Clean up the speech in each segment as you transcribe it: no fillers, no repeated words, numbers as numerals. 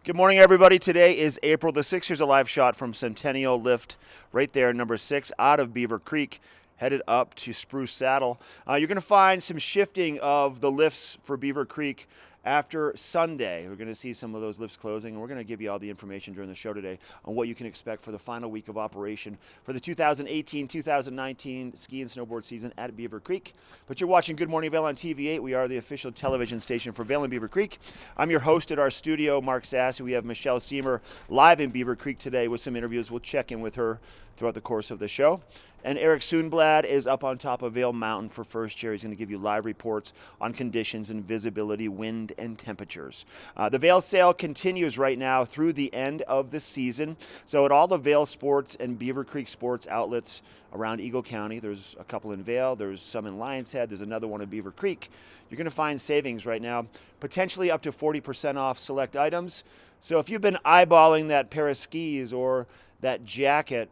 Good morning, everybody. Today is April the 6th. Here's a live shot from Centennial Lift right there, number 6, out of Beaver Creek, headed up to Spruce Saddle. You're going to find some shifting of the lifts for Beaver Creek after Sunday. We're going to see some of those lifts closing, and we're going to give you all the information during the show today on what you can expect for the final week of operation for the 2018-2019 ski and snowboard season at Beaver Creek. But you're watching Good Morning Vail on TV8. We are the official television station for Vail and Beaver Creek. I'm your host at our studio, Mark Sassy. We have Michelle Seamer live in Beaver Creek today with some interviews. We'll check in with her throughout the course of the show. And Eric Soonblad is up on top of Vail Mountain for first year. He's going to give you live reports on conditions and visibility, wind, and temperatures. The Vail sale continues right now through the end of the season. So at all the Vail Sports and Beaver Creek Sports outlets around Eagle County, there's a couple in Vail, there's some in Lions Head, there's another one in Beaver Creek. You're going to find savings right now, potentially up to 40% off select items. So if you've been eyeballing that pair of skis or that jacket,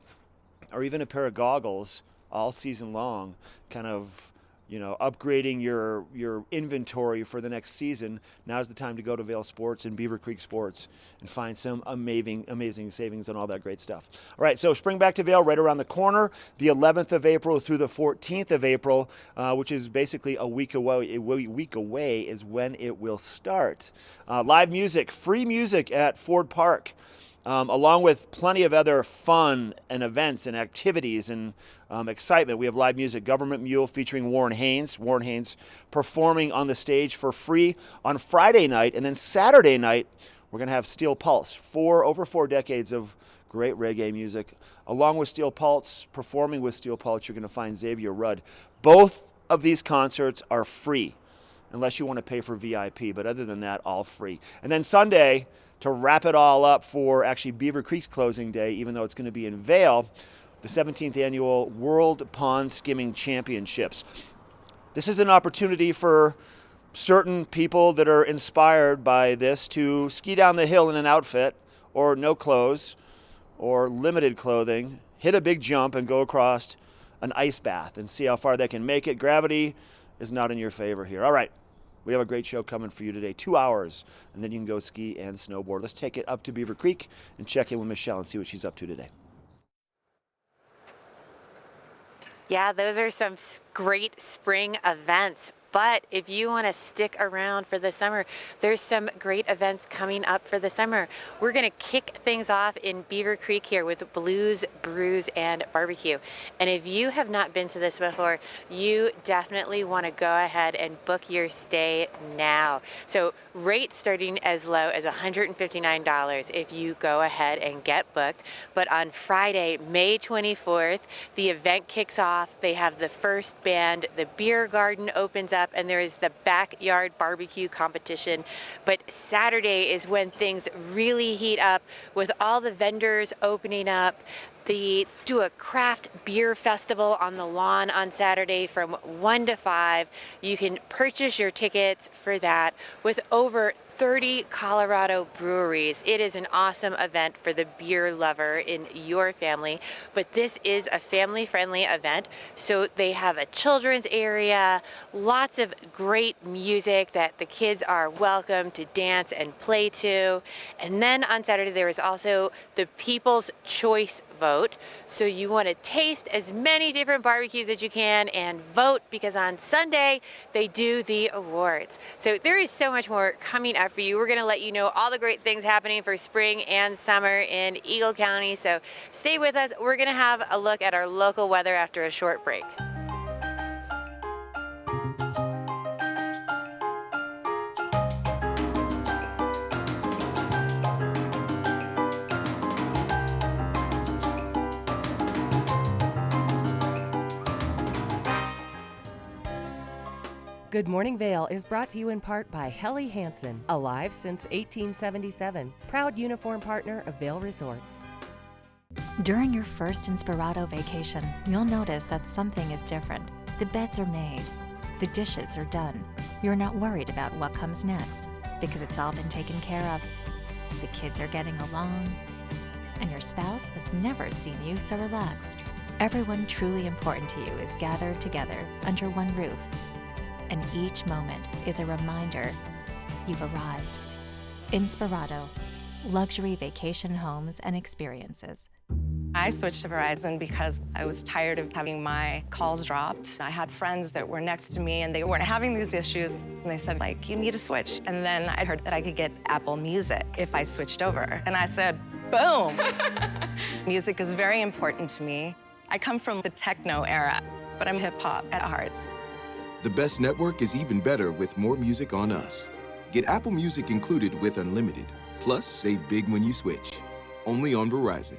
or even a pair of goggles all season long, kind of, upgrading your inventory for the next season, now's the time to go to Vail Sports and Beaver Creek Sports and find some amazing savings on all that great stuff. All right, so Spring Back to Vail right around the corner, the 11th of April through the 14th of April, which is basically a week away is when it will start. Live music, free music at Ford Park. Along with plenty of other fun and events and activities and excitement. We have live music, Government Mule featuring Warren Haynes performing on the stage for free on Friday night. And then Saturday night, we're going to have Steel Pulse, over 4 decades of great reggae music. Along with Steel Pulse, performing with Steel Pulse, you're going to find Xavier Rudd. Both of these concerts are free, unless you want to pay for VIP. But other than that, all free. And then Sunday, to wrap it all up for actually Beaver Creek's closing day, even though it's going to be in Vail, the 17th Annual World Pond Skimming Championships. This is an opportunity for certain people that are inspired by this to ski down the hill in an outfit or no clothes or limited clothing, hit a big jump and go across an ice bath and see how far they can make it. Gravity is not in your favor here. All right. We have a great show coming for you today, 2 hours, and then you can go ski and snowboard. Let's take it up to Beaver Creek and check in with Michelle and see what she's up to today. Yeah, those are some great spring events. But if you want to stick around for the summer, there's some great events coming up for the summer. We're going to kick things off in Beaver Creek here with Blues, Brews, and Barbecue. And if you have not been to this before, you definitely want to go ahead and book your stay now. So rates starting as low as $159 if you go ahead and get booked. But on Friday, May 24th, the event kicks off. They have the first band, the beer garden opens up, and there is the backyard barbecue competition. But Saturday is when things really heat up with all the vendors opening up. They do a craft beer festival on the lawn on Saturday from 1 to 5. You can purchase your tickets for that with over 30 Colorado breweries. It is an awesome event for the beer lover in your family, but this is a family-friendly event. So they have a children's area, lots of great music that the kids are welcome to dance and play to. And then on Saturday, there is also the People's Choice vote. So you want to taste as many different barbecues as you can and vote, because on Sunday they do the awards. So there is so much more coming up for you. We're going to let you know all the great things happening for spring and summer in Eagle County. So stay with us. We're going to have a look at our local weather after a short break. Good Morning Vail is brought to you in part by Helly Hansen, alive since 1877, proud uniform partner of Vail Resorts. During your first Inspirato vacation, you'll notice that something is different. The beds are made. The dishes are done. You're not worried about what comes next because it's all been taken care of. The kids are getting along, and your spouse has never seen you so relaxed. Everyone truly important to you is gathered together under one roof. And each moment is a reminder you've arrived. Inspirato, luxury vacation homes and experiences. I switched to Verizon because I was tired of having my calls dropped. I had friends that were next to me and they weren't having these issues. And they said, like, you need to switch. And then I heard that I could get Apple Music if I switched over. And I said, boom. Music is very important to me. I come from the techno era, but I'm hip hop at heart. The best network is even better with more music on us. Get Apple Music included with Unlimited. Plus, save big when you switch. Only on Verizon.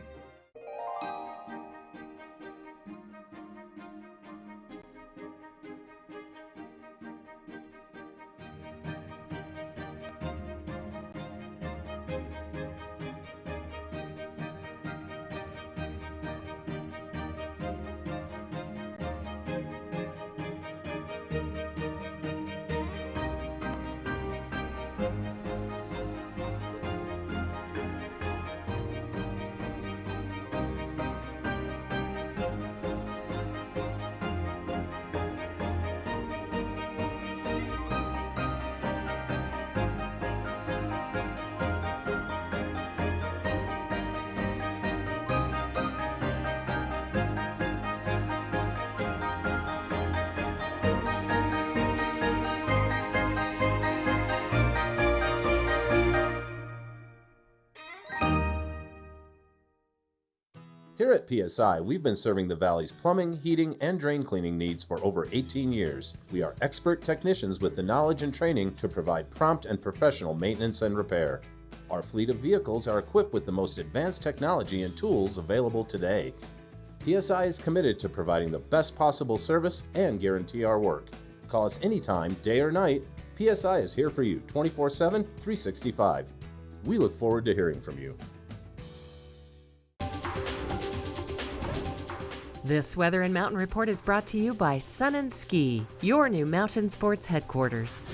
Here at PSI, we've been serving the Valley's plumbing, heating, and drain cleaning needs for over 18 years. We are expert technicians with the knowledge and training to provide prompt and professional maintenance and repair. Our fleet of vehicles are equipped with the most advanced technology and tools available today. PSI is committed to providing the best possible service and guarantee our work. Call us anytime, day or night. PSI is here for you 24/7, 365. We look forward to hearing from you. This Weather and Mountain Report is brought to you by Sun and Ski, your new mountain sports headquarters.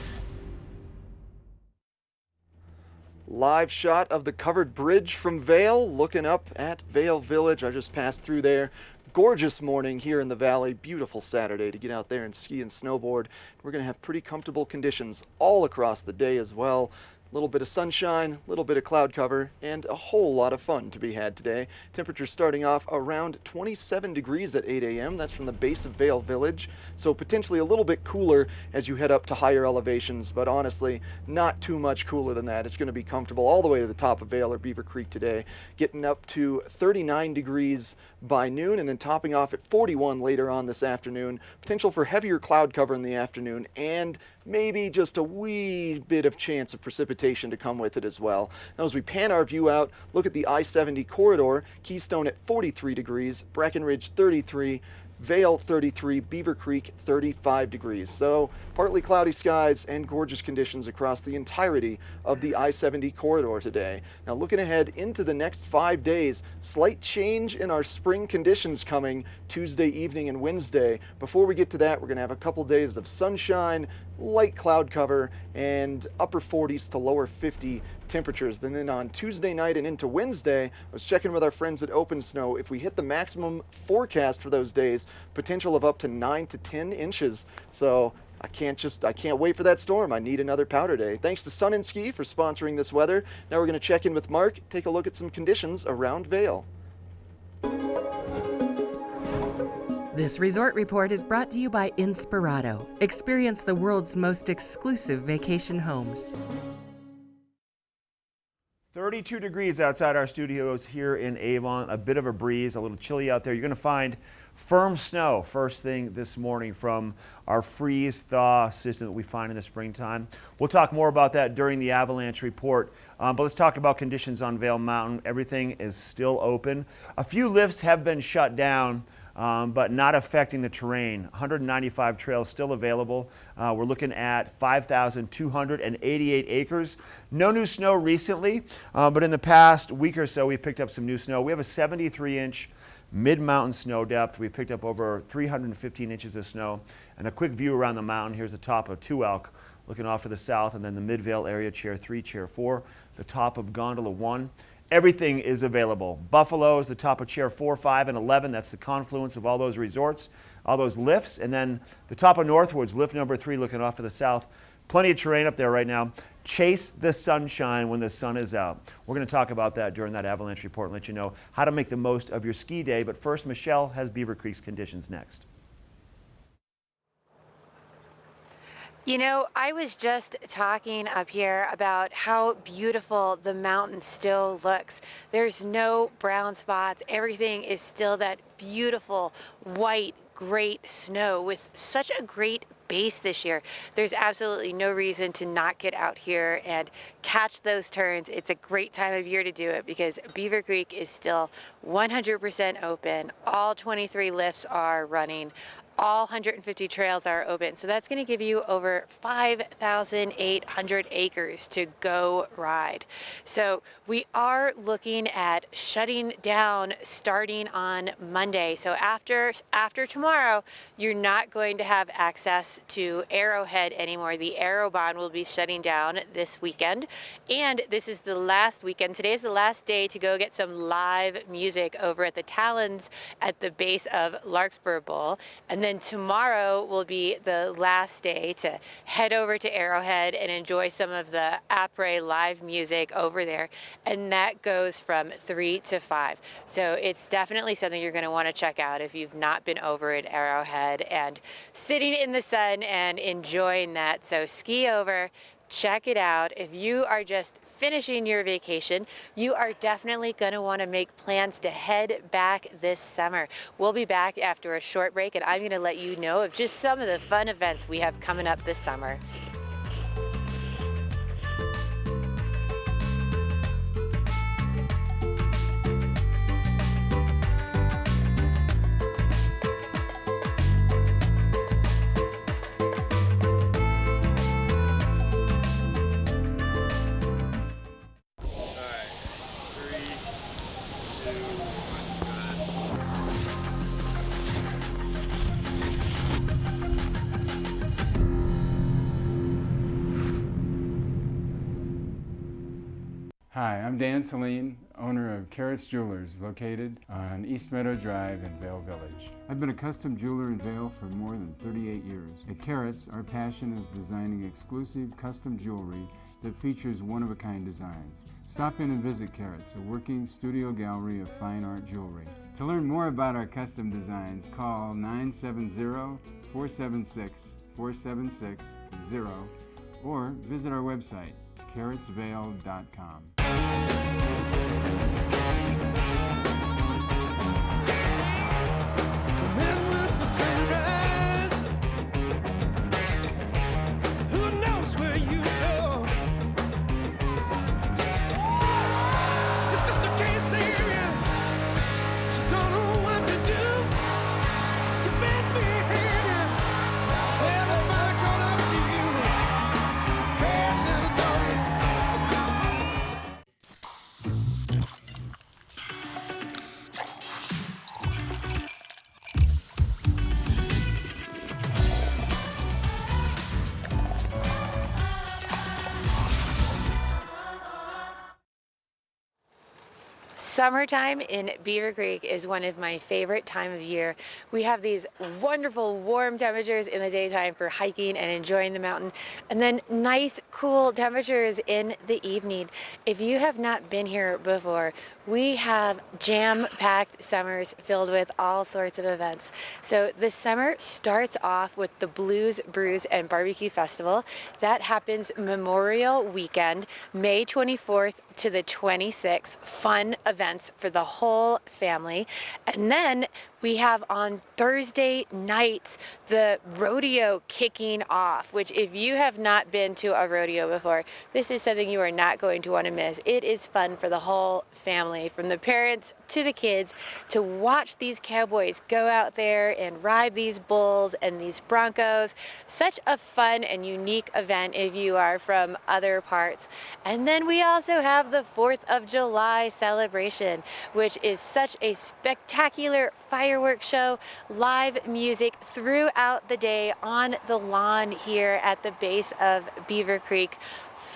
Live shot of the covered bridge from Vail, looking up at Vail Village. I just passed through there. Gorgeous morning here in the valley. Beautiful Saturday to get out there and ski and snowboard. We're going to have pretty comfortable conditions all across the day as well. A little bit of sunshine, a little bit of cloud cover, and a whole lot of fun to be had today. Temperatures starting off around 27 degrees at 8 a.m. That's from the base of Vail Village, so potentially a little bit cooler as you head up to higher elevations, but honestly, not too much cooler than that. It's going to be comfortable all the way to the top of Vail or Beaver Creek today, getting up to 39 degrees by noon, and then topping off at 41 later on this afternoon. Potential for heavier cloud cover in the afternoon, and maybe just a wee bit of chance of precipitation to come with it as well. Now as we pan our view out, look at the I-70 corridor, Keystone at 43 degrees, Breckenridge 33, Vail 33, Beaver Creek 35 degrees. So partly cloudy skies and gorgeous conditions across the entirety of the I-70 corridor today. Now looking ahead into the next 5 days, slight change in our spring conditions coming Tuesday evening and Wednesday. Before we get to that, we're going to have a couple days of sunshine, light cloud cover, and upper 40s to lower 50 temperatures. Then on Tuesday night and into Wednesday, I was checking with our friends at Open Snow. If we hit the maximum forecast for those days, potential of up to 9 to 10 inches. So I can't wait for that storm. I need another powder day. Thanks to Sun and Ski for sponsoring this weather. Now we're going to check in with Mark, take a look at some conditions around Vail. This resort report is brought to you by Inspirato. Experience the world's most exclusive vacation homes. 32 degrees outside our studios here in Avon. A bit of a breeze, a little chilly out there. You're going to find firm snow first thing this morning from our freeze-thaw system that we find in the springtime. We'll talk more about that during the avalanche report, but let's talk about conditions on Vail Mountain. Everything is still open. A few lifts have been shut down, but not affecting the terrain. 195 trails still available. We're looking at 5,288 acres. No new snow recently, but in the past week or so we've picked up some new snow. We have a 73-inch mid-mountain snow depth. We've picked up over 315 inches of snow. And a quick view around the mountain. Here's the top of Two Elk, looking off to the south, and then the Mid-Vail area, Chair 3, Chair 4, the top of Gondola 1. Everything is available. Buffalo is the top of Chair 4, 5, and 11. That's the confluence of all those resorts, all those lifts. And then the top of Northwoods, lift number 3, looking off to the south. Plenty of terrain up there right now. Chase the sunshine when the sun is out. We're going to talk about that during that avalanche report and let you know how to make the most of your ski day. But first, Michelle has Beaver Creek's conditions next. You know, I was just talking up here about how beautiful the mountain still looks. There's no brown spots. Everything is still that beautiful white, great snow with such a great base this year. There's absolutely no reason to not get out here and catch those turns. It's a great time of year to do it because Beaver Creek is still 100% open. All 23 lifts are running. All 150 trails are open. So that's going to give you over 5,800 acres to go ride. So we are looking at shutting down starting on Monday. So after tomorrow, you're not going to have access to Arrowhead anymore. The Arrowbahn will be shutting down this weekend. And this is the last weekend. Today is the last day to go get some live music over at the Talons at the base of Larkspur Bowl. And then tomorrow will be the last day to head over to Arrowhead and enjoy some of the après live music over there. And that goes from 3 to 5. So it's definitely something you're going to want to check out if you've not been over at Arrowhead and sitting in the sun and enjoying that. So ski over, check it out. If you are just finishing your vacation, you are definitely going to want to make plans to head back this summer. We'll be back after a short break, and I'm going to let you know of just some of the fun events we have coming up this summer. Hi, I'm Dan Talene, owner of Carrots Jewelers, located on East Meadow Drive in Vail Village. I've been a custom jeweler in Vail for more than 38 years. At Carrots, our passion is designing exclusive custom jewelry that features one-of-a-kind designs. Stop in and visit Carrots, a working studio gallery of fine art jewelry. To learn more about our custom designs, call 970-476-4760 or visit our website, carrotsvale.com. Summertime in Beaver Creek is one of my favorite time of year. We have these wonderful warm temperatures in the daytime for hiking and enjoying the mountain, and then nice cool temperatures in the evening. If you have not been here before, we have jam-packed summers filled with all sorts of events. So the summer starts off with the Blues, Brews, and Barbecue Festival. That happens Memorial Weekend, May 24th to the 26th. Fun events for the whole family. And then we have on Thursday nights the rodeo kicking off, which if you have not been to a rodeo before, this is something you are not going to want to miss. It is fun for the whole family, from the parents to the kids, to watch these cowboys go out there and ride these bulls and these broncos. Such a fun and unique event if you are from other parts. And then we also have the 4th of July celebration, which is such a spectacular 5 fireworks show, live music throughout the day on the lawn here at the base of Beaver Creek.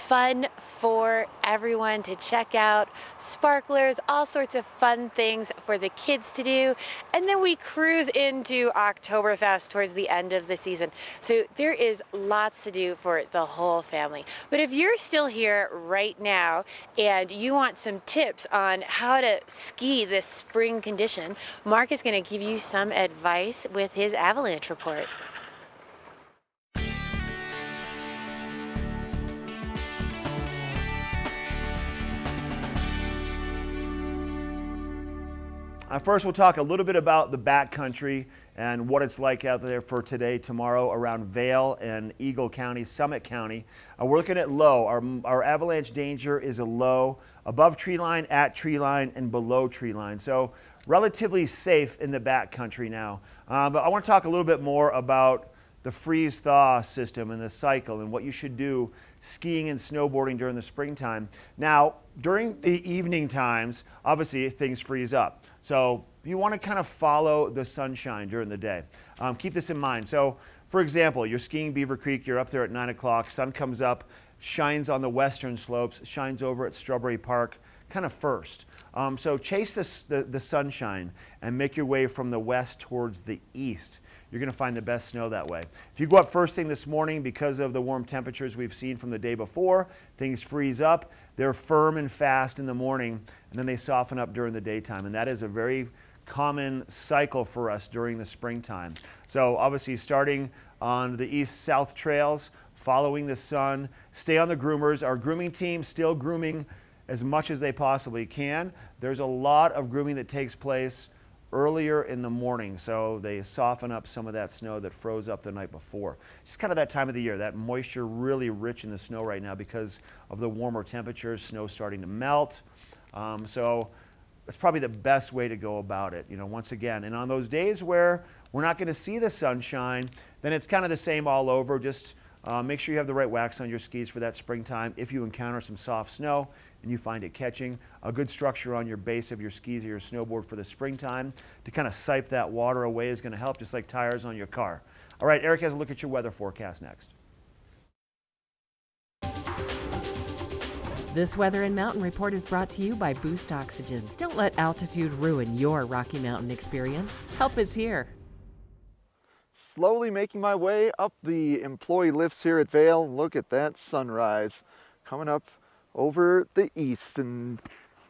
Fun for everyone to check out, sparklers, all sorts of fun things for the kids to do. And then we cruise into Oktoberfest towards the end of the season. So there is lots to do for the whole family. But if you're still here right now and you want some tips on how to ski this spring condition, Mark is going to give you some advice with his avalanche report. First, we'll talk a little bit about the backcountry and what it's like out there for today, tomorrow around Vail and Eagle County, Summit County. We're looking at low. Our avalanche danger is a low, above tree line, at tree line, and below tree line. So relatively safe in the backcountry now. But I want to talk a little bit more about the freeze-thaw system and the cycle and what you should do skiing and snowboarding during the springtime. Now, during the evening times, obviously things freeze up. So you want to kind of follow the sunshine during the day. Keep this in mind. So, for example, you're skiing Beaver Creek, you're up there at 9 o'clock, sun comes up, shines on the western slopes, shines over at Strawberry Park, kind of first. So chase the sunshine and make your way from the west towards the east. You're going to find the best snow that way. If you go up first thing this morning, because of the warm temperatures we've seen from the day before, things freeze up. They're firm and fast in the morning, and then they soften up during the daytime. And that is a very common cycle for us during the springtime. So obviously starting on the east-south trails, following the sun, stay on the groomers. Our grooming team still grooming as much as they possibly can. There's a lot of grooming that takes place earlier in the morning, so they soften up some of that snow that froze up the night before. Just kind of that time of the year, that moisture really rich in the snow right now because of the warmer temperatures, snow starting to melt. So it's probably the best way to go about it, once again. And on those days where we're not going to see the sunshine, then it's kind of the same all over. Just make sure you have the right wax on your skis for that springtime. If you encounter some soft snow and you find it catching, a good structure on your base of your skis or your snowboard for the springtime to kind of sipe that water away is going to help, just like tires on your car. All right, Eric has a look at your weather forecast next. This Weather and Mountain Report is brought to you by Boost Oxygen. Don't let altitude ruin your Rocky Mountain experience. Help is here. Slowly making my way up the employee lifts here at Vail. Look at that sunrise coming up over the east, and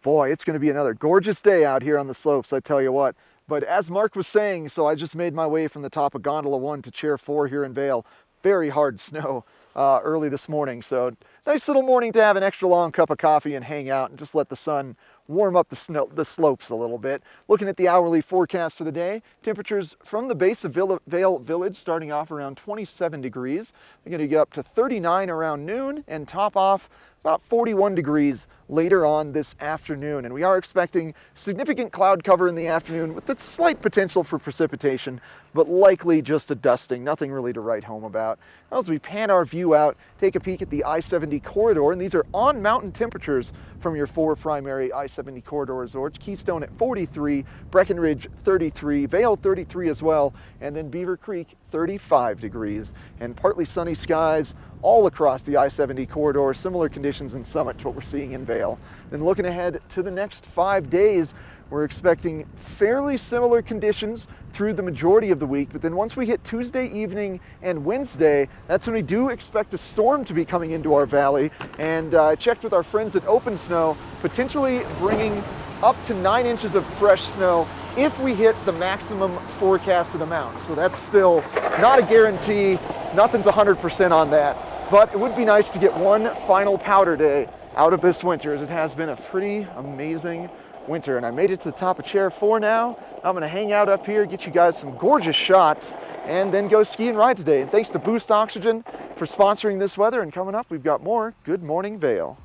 boy, it's going to be another gorgeous day out here on the slopes, I tell you what. But as Mark was saying, so I just made my way from the top of Gondola 1 to Chair 4 here in Vail. Very hard snow early this morning, so nice little morning to have an extra long cup of coffee and hang out and just let the sun warm up the slopes a little bit. Looking at the hourly forecast for the day, temperatures from the base of Vail Village starting off around 27 degrees. They're going to get up to 39 around noon and top off about 41 degrees later on this afternoon. And we are expecting significant cloud cover in the afternoon with a slight potential for precipitation, but likely just a dusting, nothing really to write home about. As we pan our view out, take a peek at the I-70 corridor, and these are on-mountain temperatures from your four primary I-70 corridor resorts. Keystone at 43, Breckenridge 33, Vail 33 as well, and then Beaver Creek 35 degrees. And partly sunny skies all across the I-70 corridor, similar conditions in Summit to what we're seeing in Vail. Then looking ahead to the next 5 days, we're expecting fairly similar conditions through the majority of the week, but then once we hit Tuesday evening and Wednesday, that's when we do expect a storm to be coming into our valley. And I checked with our friends at Open Snow, potentially bringing up to 9 inches of fresh snow if we hit the maximum forecasted amount. So that's still not a guarantee, nothing's 100% on that, but it would be nice to get one final powder day out of this winter, as it has been a pretty amazing winter. And I made it to the top of Chair 4 now. I'm going to hang out up here, get you guys some gorgeous shots, and then go ski and ride today. And thanks to Boost Oxygen for sponsoring this weather. And coming up, we've got more Good Morning Vail.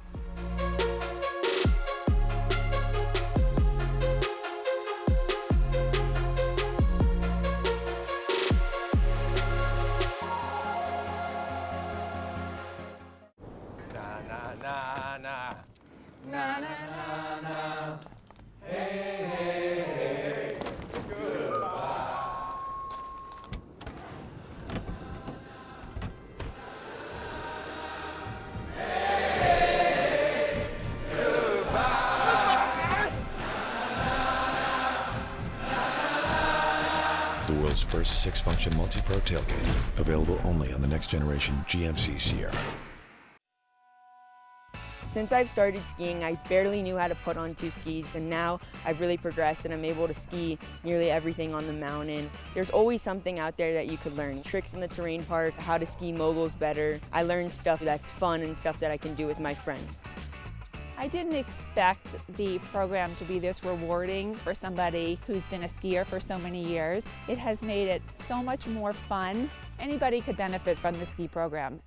first 6-function multi-pro tailgate. Available only on the next generation GMC Sierra. Since I've started skiing, I barely knew how to put on 2 skis, and now I've really progressed and I'm able to ski nearly everything on the mountain. There's always something out there that you could learn. Tricks in the terrain park, how to ski moguls better. I learned stuff that's fun and stuff that I can do with my friends. I didn't expect the program to be this rewarding for somebody who's been a skier for so many years. It has made it so much more fun. Anybody could benefit from the ski program.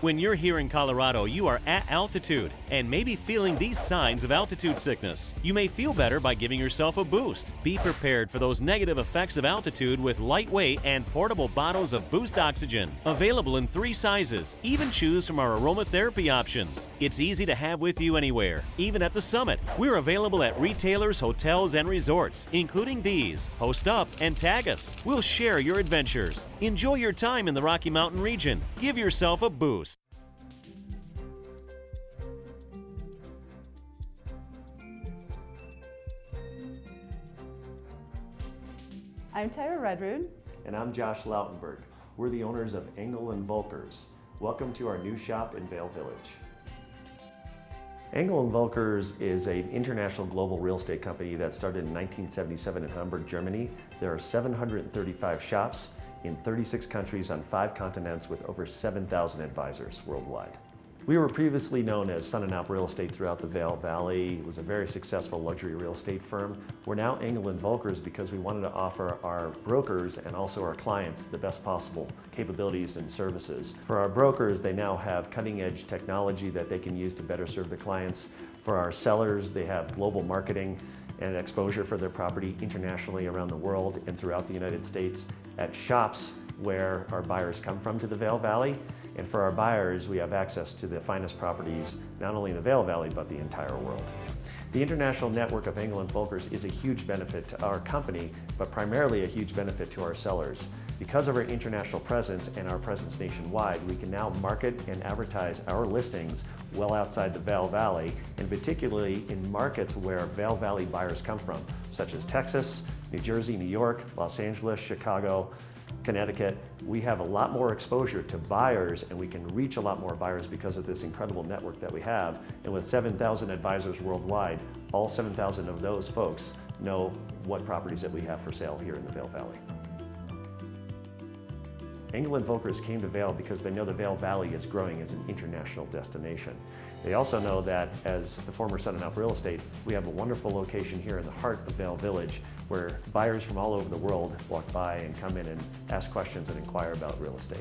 When you're here in Colorado, you are at altitude and maybe feeling these signs of altitude sickness. You may feel better by giving yourself a boost. Be prepared for those negative effects of altitude with lightweight and portable bottles of Boost Oxygen. Available in 3 sizes. Even choose from our aromatherapy options. It's easy to have with you anywhere, even at the summit. We're available at retailers, hotels, and resorts, including these. Post up and tag us. We'll share your adventures. Enjoy your time in the Rocky Mountain region. Give yourself a boost. I'm Tyra Redrood. And I'm Josh Lautenberg. We're the owners of Engel & Volkers. Welcome to our new shop in Vail Village. Engel & Volkers is an international global real estate company that started in 1977 in Hamburg, Germany. There are 735 shops in 36 countries on 5 continents with over 7,000 advisors worldwide. We were previously known as Sun & Alp Real Estate throughout the Vail Valley. It was a very successful luxury real estate firm. We're now Engel & Volkers because we wanted to offer our brokers and also our clients the best possible capabilities and services. For our brokers, they now have cutting-edge technology that they can use to better serve the clients. For our sellers, they have global marketing and exposure for their property internationally around the world and throughout the United States at shops where our buyers come from to the Vail Valley. And for our buyers, we have access to the finest properties, not only in the Vail Valley, but the entire world. The international network of Engel & Volkers is a huge benefit to our company, but primarily a huge benefit to our sellers. Because of our international presence and our presence nationwide, we can now market and advertise our listings well outside the Vail Valley, and particularly in markets where Vail Valley buyers come from, such as Texas, New Jersey, New York, Los Angeles, Chicago, Connecticut. We have a lot more exposure to buyers, and we can reach a lot more buyers because of this incredible network that we have. And with 7,000 advisors worldwide, all 7,000 of those folks know what properties that we have for sale here in the Vail Valley. Engel & Volkers came to Vail because they know the Vail Valley is growing as an international destination. They also know that as the former Sun & Alp Real Estate, we have a wonderful location here in the heart of Vail Village where buyers from all over the world walk by and come in and ask questions and inquire about real estate.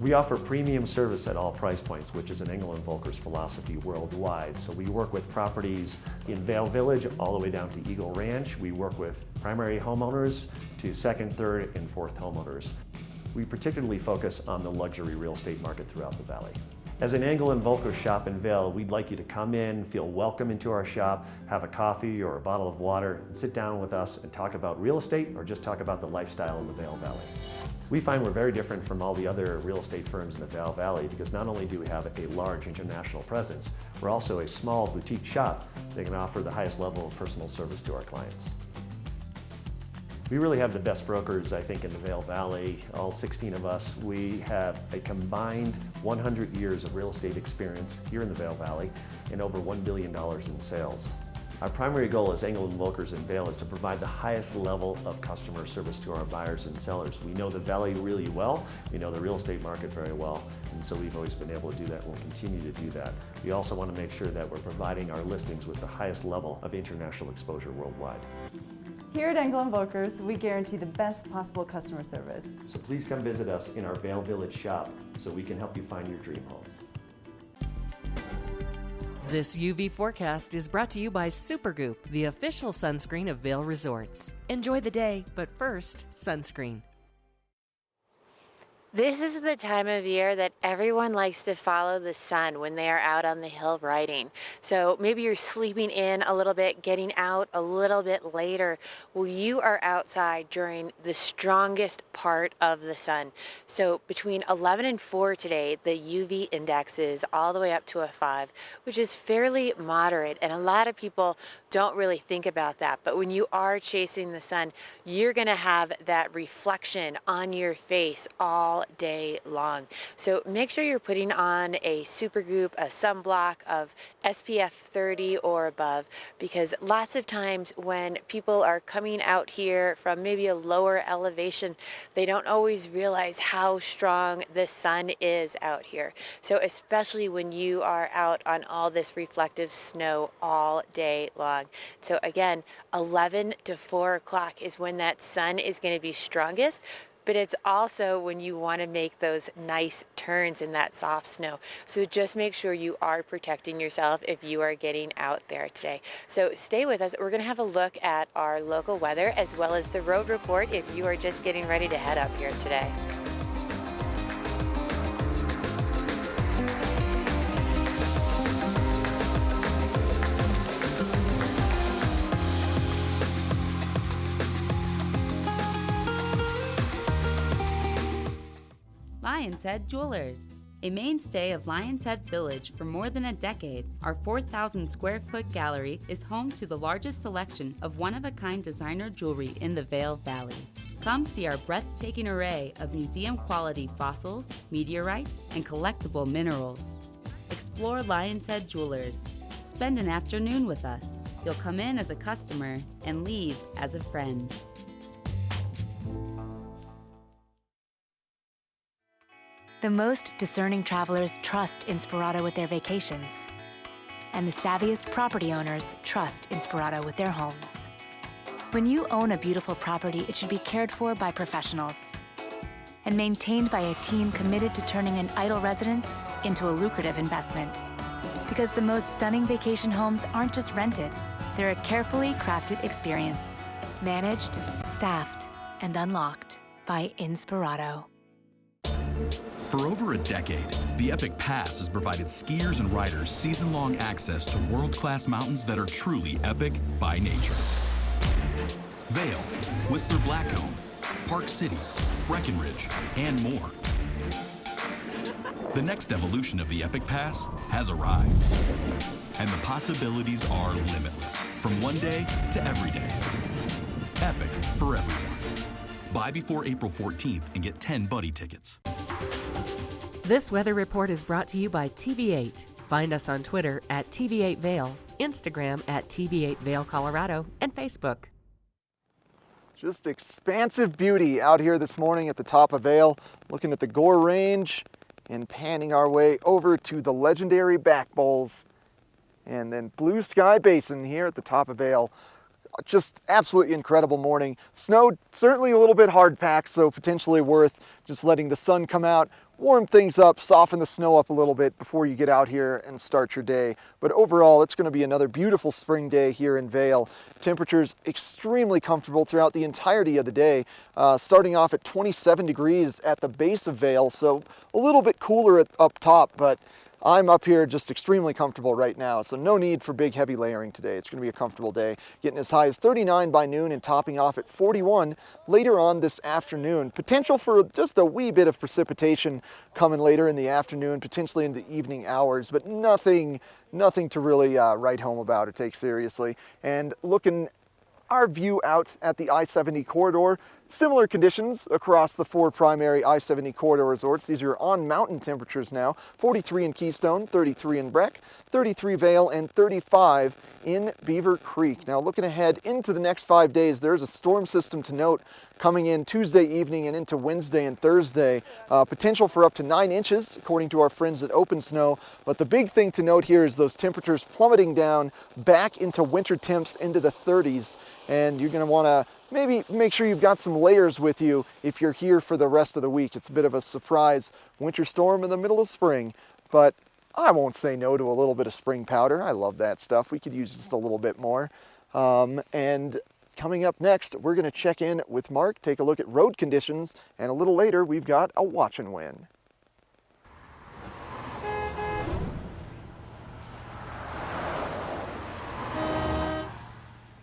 We offer premium service at all price points, which is an Engel & Volkers philosophy worldwide. So we work with properties in Vail Village all the way down to Eagle Ranch. We work with primary homeowners to second, third, and fourth homeowners. We particularly focus on the luxury real estate market throughout the valley. As an Engel & Volkers shop in Vail, we'd like you to come in, feel welcome into our shop, have a coffee or a bottle of water, and sit down with us and talk about real estate or just talk about the lifestyle in the Vail Valley. We find we're very different from all the other real estate firms in the Vail Valley because not only do we have a large international presence, we're also a small boutique shop that can offer the highest level of personal service to our clients. We really have the best brokers, I think, in the Vail Valley, all 16 of us. We have a combined 100 years of real estate experience here in the Vail Valley and over $1 billion in sales. Our primary goal as Engel & Volkers in Vail is to provide the highest level of customer service to our buyers and sellers. We know the Valley really well, we know the real estate market very well, and so we've always been able to do that and we'll continue to do that. We also want to make sure that we're providing our listings with the highest level of international exposure worldwide. Here at Engel & Volkers, we guarantee the best possible customer service. So please come visit us in our Vail Village shop so we can help you find your dream home. This UV forecast is brought to you by Supergoop, the official sunscreen of Vail Resorts. Enjoy the day, but first, sunscreen. This is the time of year that everyone likes to follow the sun when they are out on the hill riding. So maybe you're sleeping in a little bit, getting out a little bit later. Well, you are outside during the strongest part of the sun. So between 11 and 4 today, the UV index is all the way up to a 5, which is fairly moderate. And a lot of people don't really think about that. But when you are chasing the sun, you're going to have that reflection on your face all day long. So make sure you're putting on a supergoop, a sunblock of SPF 30 or above, because lots of times when people are coming out here from maybe a lower elevation, they don't always realize how strong the sun is out here. So especially when you are out on all this reflective snow all day long. So again, 11 to 4 o'clock is when that sun is going to be strongest. But it's also when you want to make those nice turns in that soft snow. So just make sure you are protecting yourself if you are getting out there today. So stay with us. We're going to have a look at our local weather as well as the road report if you are just getting ready to head up here today. Lion's Head Jewelers. A mainstay of Lion's Head Village for more than a decade, our 4,000 square foot gallery is home to the largest selection of one-of-a-kind designer jewelry in the Vail Valley. Come see our breathtaking array of museum-quality fossils, meteorites, and collectible minerals. Explore Lion's Head Jewelers. Spend an afternoon with us. You'll come in as a customer and leave as a friend. The most discerning travelers trust Inspirato with their vacations. And the savviest property owners trust Inspirato with their homes. When you own a beautiful property, it should be cared for by professionals and maintained by a team committed to turning an idle residence into a lucrative investment. Because the most stunning vacation homes aren't just rented, they're a carefully crafted experience. Managed, staffed, and unlocked by Inspirato. For over a decade, the Epic Pass has provided skiers and riders season-long access to world-class mountains that are truly epic by nature. Vail, Whistler Blackcomb, Park City, Breckenridge, and more. The next evolution of the Epic Pass has arrived, and the possibilities are limitless, from one day to every day. Epic for everyone. Buy before April 14th and get 10 buddy tickets. This weather report is brought to you by TV8. Find us on Twitter at TV8 Vail, Instagram at TV8 Vail Colorado, and Facebook. Just expansive beauty out here this morning at the top of Vail, looking at the Gore Range and panning our way over to the legendary Back Bowls and then Blue Sky Basin here at the top of Vail. Just absolutely incredible morning. Snow certainly a little bit hard packed, so potentially worth just letting the sun come out, warm things up, soften the snow up a little bit before you get out here and start your day. But overall, it's going to be another beautiful spring day here in Vail. Temperatures extremely comfortable throughout the entirety of the day, starting off at 27 degrees at the base of Vail, so a little bit cooler up top, but I'm up here just extremely comfortable right now, so no need for big heavy layering today. It's going to be a comfortable day, getting as high as 39 by noon and topping off at 41 later on this afternoon. Potential for just a wee bit of precipitation coming later in the afternoon, potentially in the evening hours, but nothing to really write home about or take seriously. And looking our view out at the I-70 corridor, similar conditions across the 4 primary I-70 corridor resorts. These are on mountain temperatures now. 43 in Keystone, 33 in Breck, 33 Vail, and 35 in Beaver Creek. Now looking ahead into the next 5 days, there's a storm system to note coming in Tuesday evening and into Wednesday and Thursday. Potential for up to 9 inches, according to our friends at Open Snow. But the big thing to note here is those temperatures plummeting down back into winter temps into the 30s. And you're going to want to maybe make sure you've got some layers with you if you're here for the rest of the week. It's a bit of a surprise winter storm in the middle of spring, but I won't say no to a little bit of spring powder. I love that stuff. We could use just a little bit more. And Coming up next, we're going to check in with Mark, take a look at road conditions, and a little later, we've got a watch and win.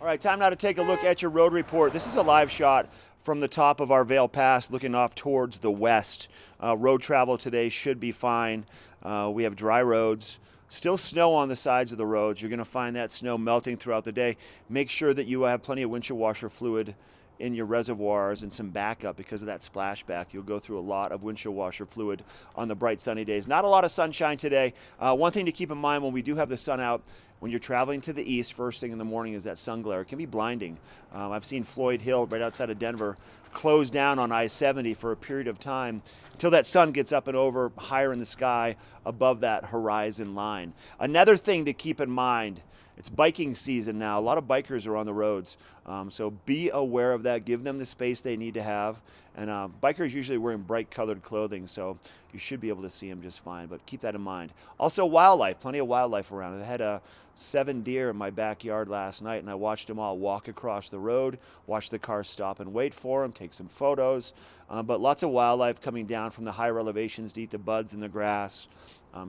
All right, time now to take a look at your road report. This is a live shot from the top of our Vail Pass looking off towards the west. Road travel today should be fine. We have dry roads. Still snow on the sides of the roads. You're going to find that snow melting throughout the day. Make sure that you have plenty of windshield washer fluid in your reservoirs and some backup because of that splashback. You'll go through a lot of windshield washer fluid on the bright sunny days. Not a lot of sunshine today. One thing to keep in mind when we do have the sun out, when you're traveling to the east first thing in the morning, is that sun glare. It can be blinding. I've seen Floyd Hill right outside of Denver close down on I-70 for a period of time until that sun gets up and over higher in the sky above that horizon line. Another thing to keep in mind, it's biking season now. A lot of bikers are on the roads, so be aware of that. Give them the space they need to have. And bikers usually wearing bright colored clothing, so you should be able to see them just fine, but keep that in mind. Also wildlife, plenty of wildlife around. I had 7 deer in my backyard last night, and I watched them all walk across the road, watch the cars stop and wait for them, take some photos. But lots of wildlife coming down from the higher elevations to eat the buds in the grass.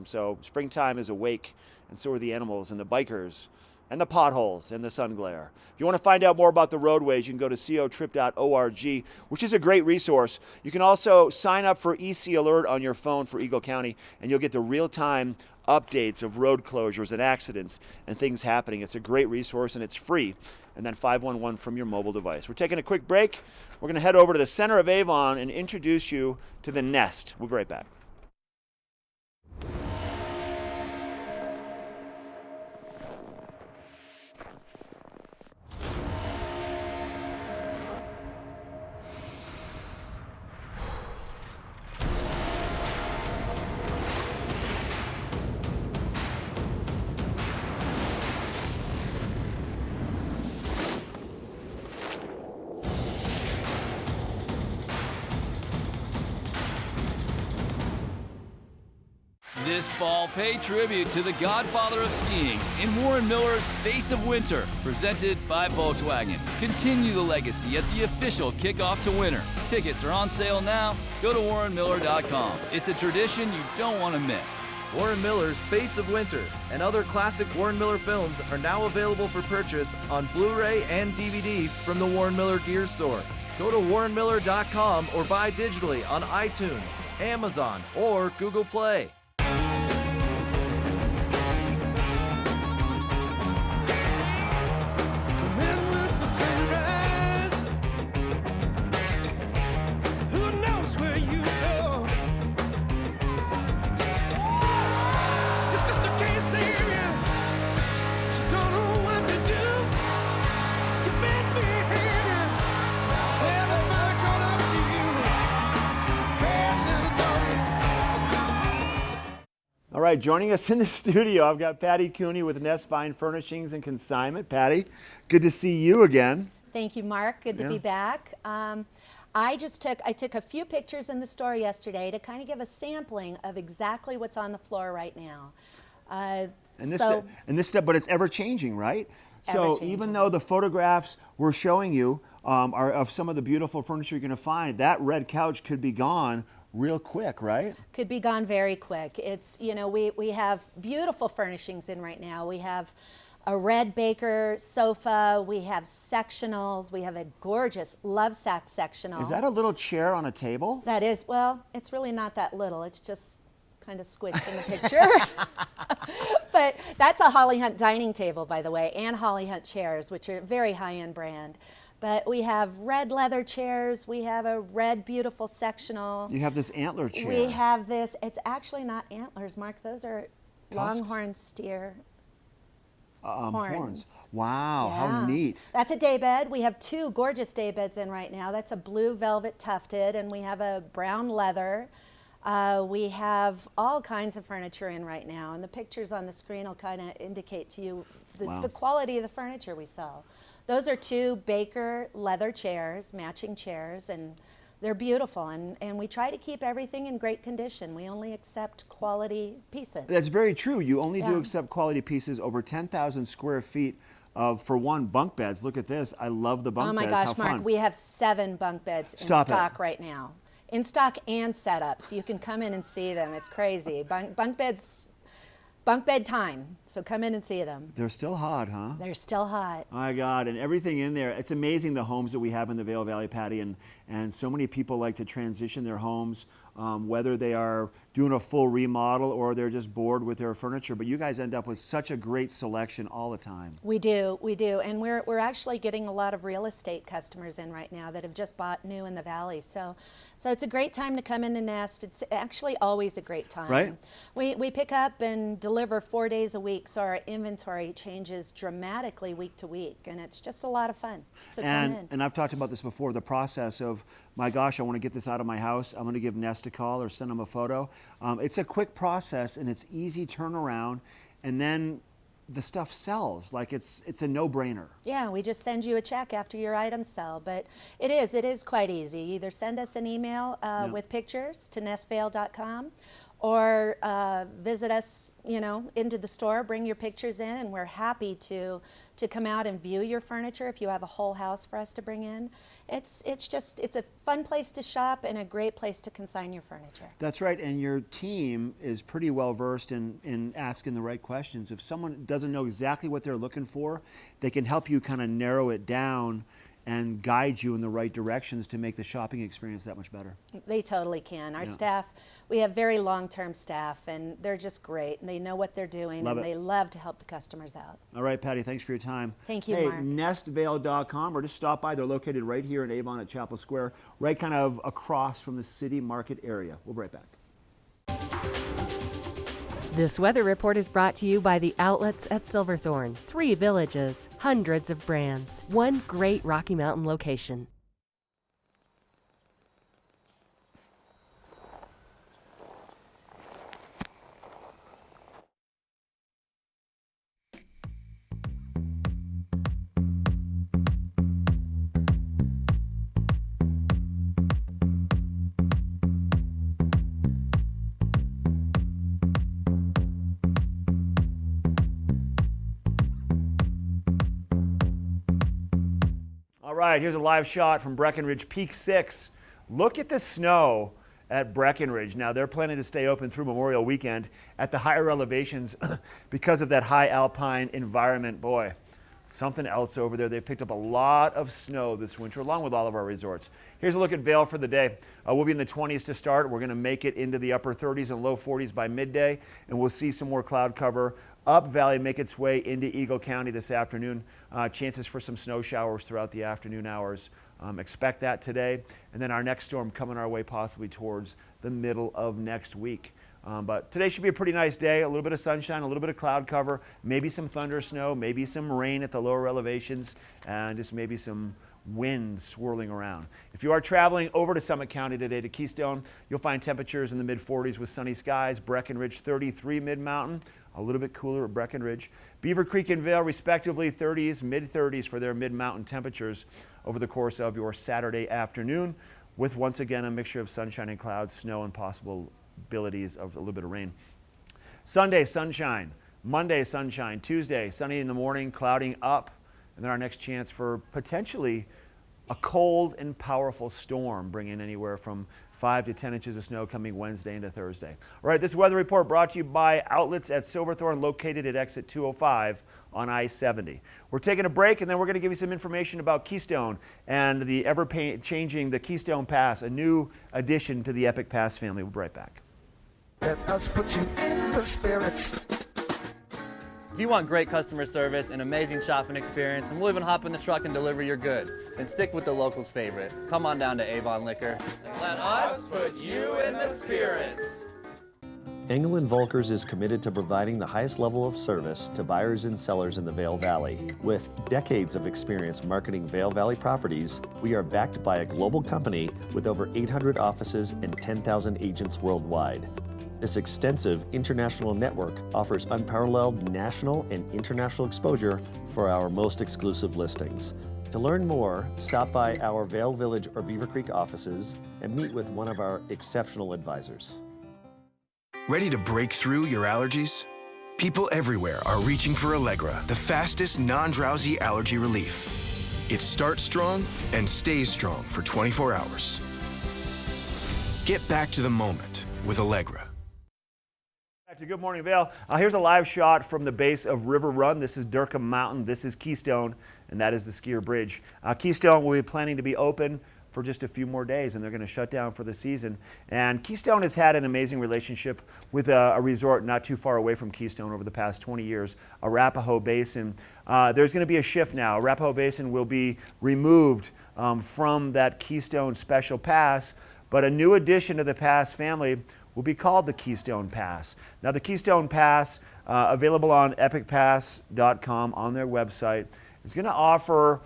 So springtime is awake, and so are the animals and the bikers and the potholes and the sun glare. If you want to find out more about the roadways, you can go to cotrip.org, which is a great resource. You can also sign up for EC Alert on your phone for Eagle County, and you'll get the real-time updates of road closures and accidents and things happening. It's a great resource, and it's free. And then 511 from your mobile device. We're taking a quick break. We're going to head over to the center of Avon and introduce you to the Nest. We'll be right back. This fall, pay tribute to the godfather of skiing in Warren Miller's Face of Winter, presented by Volkswagen. Continue the legacy at the official kickoff to winter. Tickets are on sale now. Go to warrenmiller.com. It's a tradition you don't want to miss. Warren Miller's Face of Winter and other classic Warren Miller films are now available for purchase on Blu-ray and DVD from the Warren Miller Gear Store. Go to warrenmiller.com or buy digitally on iTunes, Amazon, or Google Play. All right, joining us in the studio, I've got Patty Cooney with Nest Fine Furnishings and Consignment. Patty, good to see you again. Thank you, Mark. Good to be back. I took a few pictures in the store yesterday to kind of give a sampling of exactly what's on the floor right now. But it's ever changing, right? So even though the photographs we're showing you are of some of the beautiful furniture you're going to find, that red couch could be gone real quick, right? Could be gone very quick. It's, you know, we have beautiful furnishings in right now. We have a red Baker sofa, we have sectionals, we have a gorgeous Lovesac sectional. Is that a little chair on a table? That is, well, it's really not that little. It's just kind of squished in the picture. But that's a Holly Hunt dining table, by the way, and Holly Hunt chairs, which are a very high-end brand. But we have red leather chairs. We have a red, beautiful sectional. You have this antler chair. We have this. It's actually not antlers, Mark. Those are longhorn steer horns. Wow, how neat. That's a day bed. We have 2 gorgeous day beds in right now. That's a blue velvet tufted, and we have a brown leather. We have all kinds of furniture in right now, and the pictures on the screen will kind of indicate to you the quality of the furniture we sell. Those are 2 Baker leather chairs, matching chairs, and they're beautiful. And we try to keep everything in great condition. We only accept quality pieces. That's very true. You only do accept quality pieces over 10,000 square feet for one, bunk beds. Look at this. I love the bunk Oh my beds. gosh, How Mark, fun. we have 7 bunk beds in stock right now. In stock and set up, so you can come in and see them. It's crazy. Bunk beds, bunk bed time. So come in and see them. They're still hot, huh? They're still hot. Oh my God, and everything in there. It's amazing the homes that we have in the Vail Valley, Patty, and so many people like to transition their homes, whether they are doing a full remodel or they're just bored with their furniture. But you guys end up with such a great selection all the time. We do, and we're actually getting a lot of real estate customers in right now that have just bought new in the Valley. So it's a great time to come in and nest. It's actually always a great time. Right. We pick up and deliver 4 days a week, so our inventory changes dramatically week to week, and it's just a lot of fun. So come in. And I've talked about this before, the process of, my gosh, I want to get this out of my house. I'm going to give Nest a call or send them a photo. It's a quick process and it's easy turnaround, and then the stuff sells. Like it's a no-brainer. Yeah, we just send you a check after your items sell, but it is quite easy. Either send us an email with pictures to nestvale.com, or visit us, into the store, bring your pictures in, and we're happy to come out and view your furniture if you have a whole house for us to bring in. It's a fun place to shop and a great place to consign your furniture. That's right, and your team is pretty well versed in asking the right questions. If someone doesn't know exactly what they're looking for, they can help you kind of narrow it down and guide you in the right directions to make the shopping experience that much better. They totally can. Our staff, we have very long-term staff, and they're just great, and they know what they're doing, and they love to help the customers out. All right, Patty, thanks for your time. Thank you, Hey, Mark. nestvale.com, or just stop by. They're located right here in Avon at Chapel Square, right kind of across from the city market area. We'll be right back. This weather report is brought to you by the outlets at Silverthorne. 3 villages, hundreds of brands, one great Rocky Mountain location. All right, here's a live shot from Breckenridge Peak 6. Look at the snow at Breckenridge. Now, they're planning to stay open through Memorial Weekend at the higher elevations because of that high alpine environment. Boy, something else over there. They've picked up a lot of snow this winter, along with all of our resorts. Here's a look at Vail for the day. We'll be in the 20s to start. We're going to make it into the upper 30s and low 40s by midday, and we'll see some more cloud cover up valley, make its way into Eagle County this afternoon. Chances for some snow showers throughout the afternoon hours. Expect that today. And then our next storm coming our way possibly towards the middle of next week. But today should be a pretty nice day. A little bit of sunshine, a little bit of cloud cover, maybe some thunder snow, maybe some rain at the lower elevations, and just maybe some wind swirling around. If you are traveling over to Summit County today to Keystone, you'll find temperatures in the mid-40s with sunny skies. Breckenridge 33 mid-mountain, a little bit cooler at Breckenridge. Beaver Creek and Vail respectively 30s, mid-30s for their mid-mountain temperatures over the course of your Saturday afternoon, with once again a mixture of sunshine and clouds, snow, and possibilities of a little bit of rain. Sunday, sunshine. Monday, sunshine. Tuesday, sunny in the morning, clouding up. And then our next chance for potentially a cold and powerful storm, bringing anywhere from 5 to 10 inches of snow coming Wednesday into Thursday. All right, this weather report brought to you by outlets at Silverthorne, located at exit 205 on I-70. We're taking a break, and then we're going to give you some information about Keystone and the ever-changing the Keystone Pass, a new addition to the Epic Pass family. We'll be right back. Let us put you in the spirits. If you want great customer service and amazing shopping experience, and we'll even hop in the truck and deliver your goods, then stick with the locals' favorite. Come on down to Avon Liquor. Let us put you in the spirits. Engel & Volkers is committed to providing the highest level of service to buyers and sellers in the Vail Valley. With decades of experience marketing Vail Valley properties, we are backed by a global company with over 800 offices and 10,000 agents worldwide. This extensive international network offers unparalleled national and international exposure for our most exclusive listings. To learn more, stop by our Vail Village or Beaver Creek offices and meet with one of our exceptional advisors. Ready to break through your allergies? People everywhere are reaching for Allegra, the fastest non-drowsy allergy relief. It starts strong and stays strong for 24 hours. Get back to the moment with Allegra. Back to Good Morning Vale. Here's a live shot from the base of River Run. This is Durkham Mountain. This is Keystone, and that is the skier bridge. Keystone will be planning to be open for just a few more days, and they're going to shut down for the season. And Keystone has had an amazing relationship with a resort not too far away from Keystone over the past 20 years, Arapahoe Basin. There's going to be a shift now. Arapahoe Basin will be removed from that Keystone Special Pass, but a new addition to the Pass family will be called the Keystone Pass. Now, the Keystone Pass, available on epicpass.com on their website, is going to offer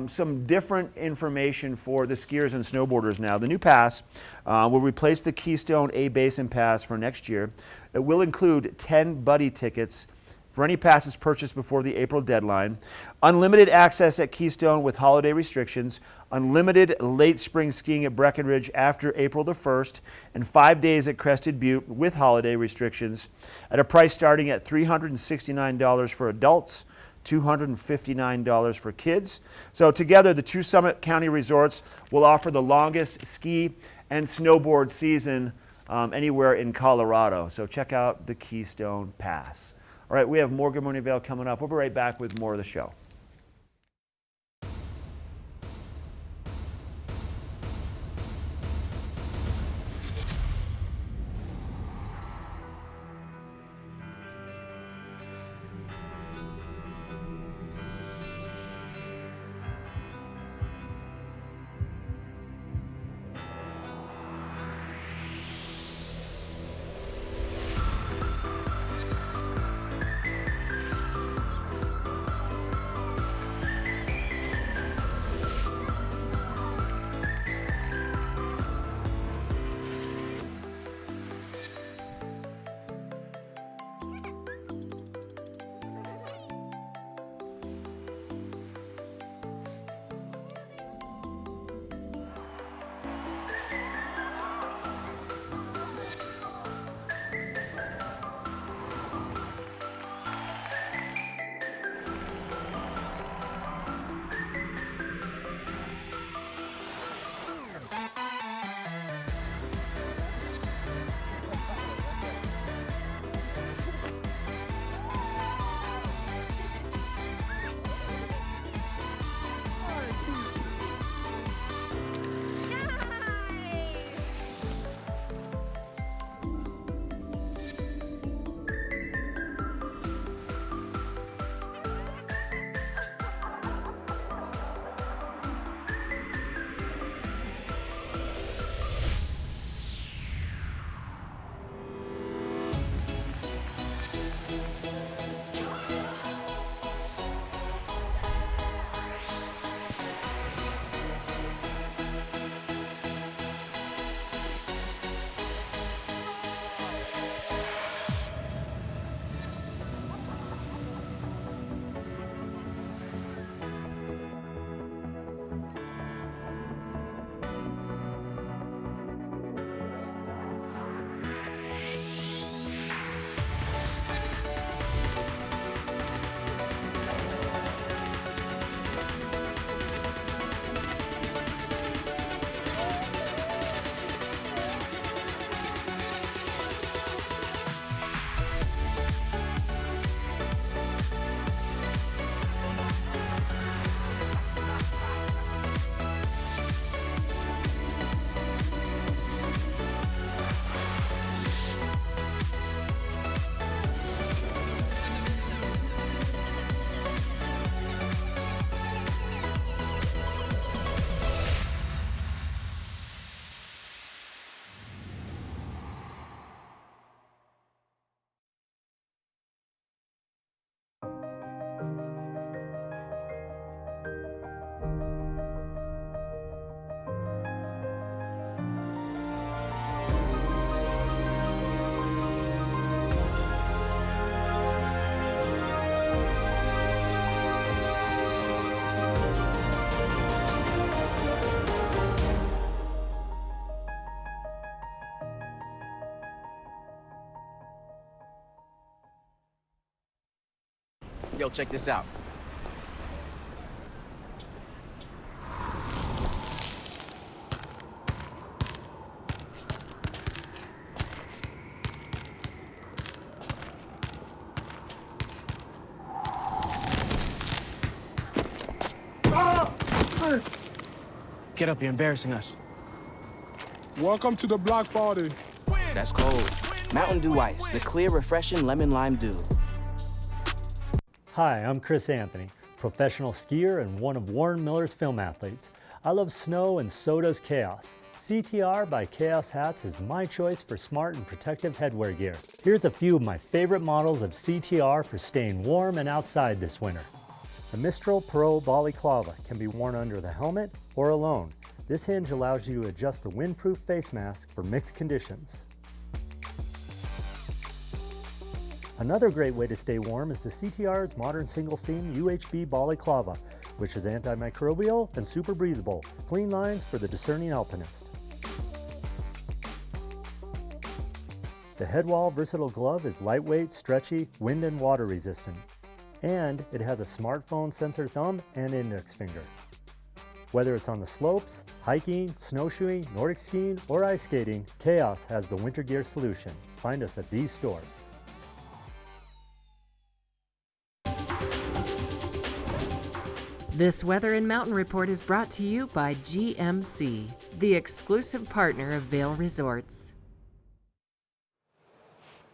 some different information for the skiers and snowboarders now. The new pass will replace the Keystone A Basin Pass for next year. It will include 10 buddy tickets for any passes purchased before the April deadline, unlimited access at Keystone with holiday restrictions, unlimited late spring skiing at Breckenridge after April the 1st, and 5 days at Crested Butte with holiday restrictions at a price starting at $369 for adults, $259 for kids. So together, the two Summit County resorts will offer the longest ski and snowboard season anywhere in Colorado. So check out the Keystone Pass. All right, we have more Good Morning Vale coming up. We'll be right back with more of the show. Yo, check this out. Get up, you're embarrassing us. Welcome to the block party. That's cold. Mountain Dew Ice, the clear, refreshing lemon lime dew. Hi, I'm Chris Anthony, professional skier and one of Warren Miller's film athletes. I love snow and so does Chaos. CTR by Chaos Hats is my choice for smart and protective headwear gear. Here's a few of my favorite models of CTR for staying warm and outside this winter. The Mistral Pro Balaclava can be worn under the helmet or alone. This hinge allows you to adjust the windproof face mask for mixed conditions. Another great way to stay warm is the CTR's modern single seam UHB Balaclava, which is antimicrobial and super breathable. Clean lines for the discerning alpinist. The Headwall Versatile Glove is lightweight, stretchy, wind and water resistant. And it has a smartphone sensor thumb and index finger. Whether it's on the slopes, hiking, snowshoeing, Nordic skiing, or ice skating, Chaos has the winter gear solution. Find us at these stores. This Weather and Mountain Report is brought to you by GMC, the exclusive partner of Vail Resorts.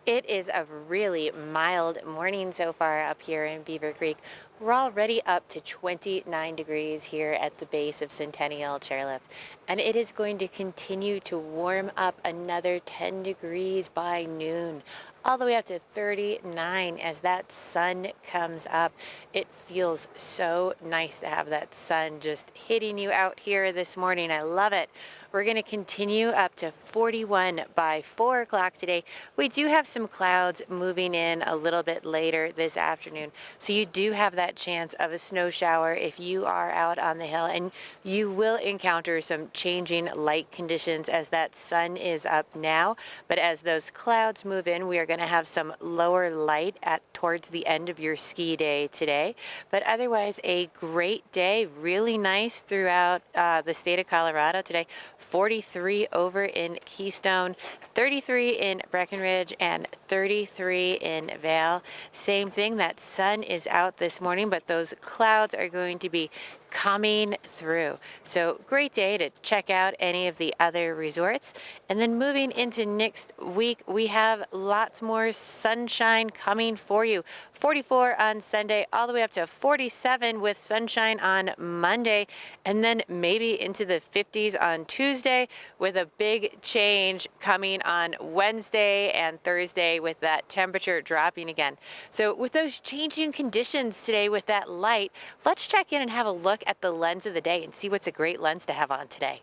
It is a really mild morning so far up here in Beaver Creek. We're already up to 29 degrees here at the base of Centennial Chairlift, and it is going to continue to warm up another 10 degrees by noon, all the way up to 39 as that sun comes up. It feels so nice to have that sun just hitting you out here this morning. I love it. We're going to continue up to 41 by 4 o'clock today. We do have some clouds moving in a little bit later this afternoon, so you do have that chance of a snow shower if you are out on the hill, and you will encounter some changing light conditions as that sun is up now. But as those clouds move in, we are going to have some lower light towards the end of your ski day today. But otherwise, a great day, really nice throughout the state of Colorado today. 43 over in Keystone, 33 in Breckenridge, and 33 in Vail. Same thing, that sun is out this morning, but those clouds are going to be coming through. So great day to check out any of the other resorts. And then moving into next week, we have lots more sunshine coming for you. 44 on Sunday, all the way up to 47 with sunshine on Monday, and then maybe into the 50s on Tuesday, with a big change coming on Wednesday and Thursday with that temperature dropping again. So with those changing conditions today with that light, let's check in and have a look at the lens of the day and see what's a great lens to have on today.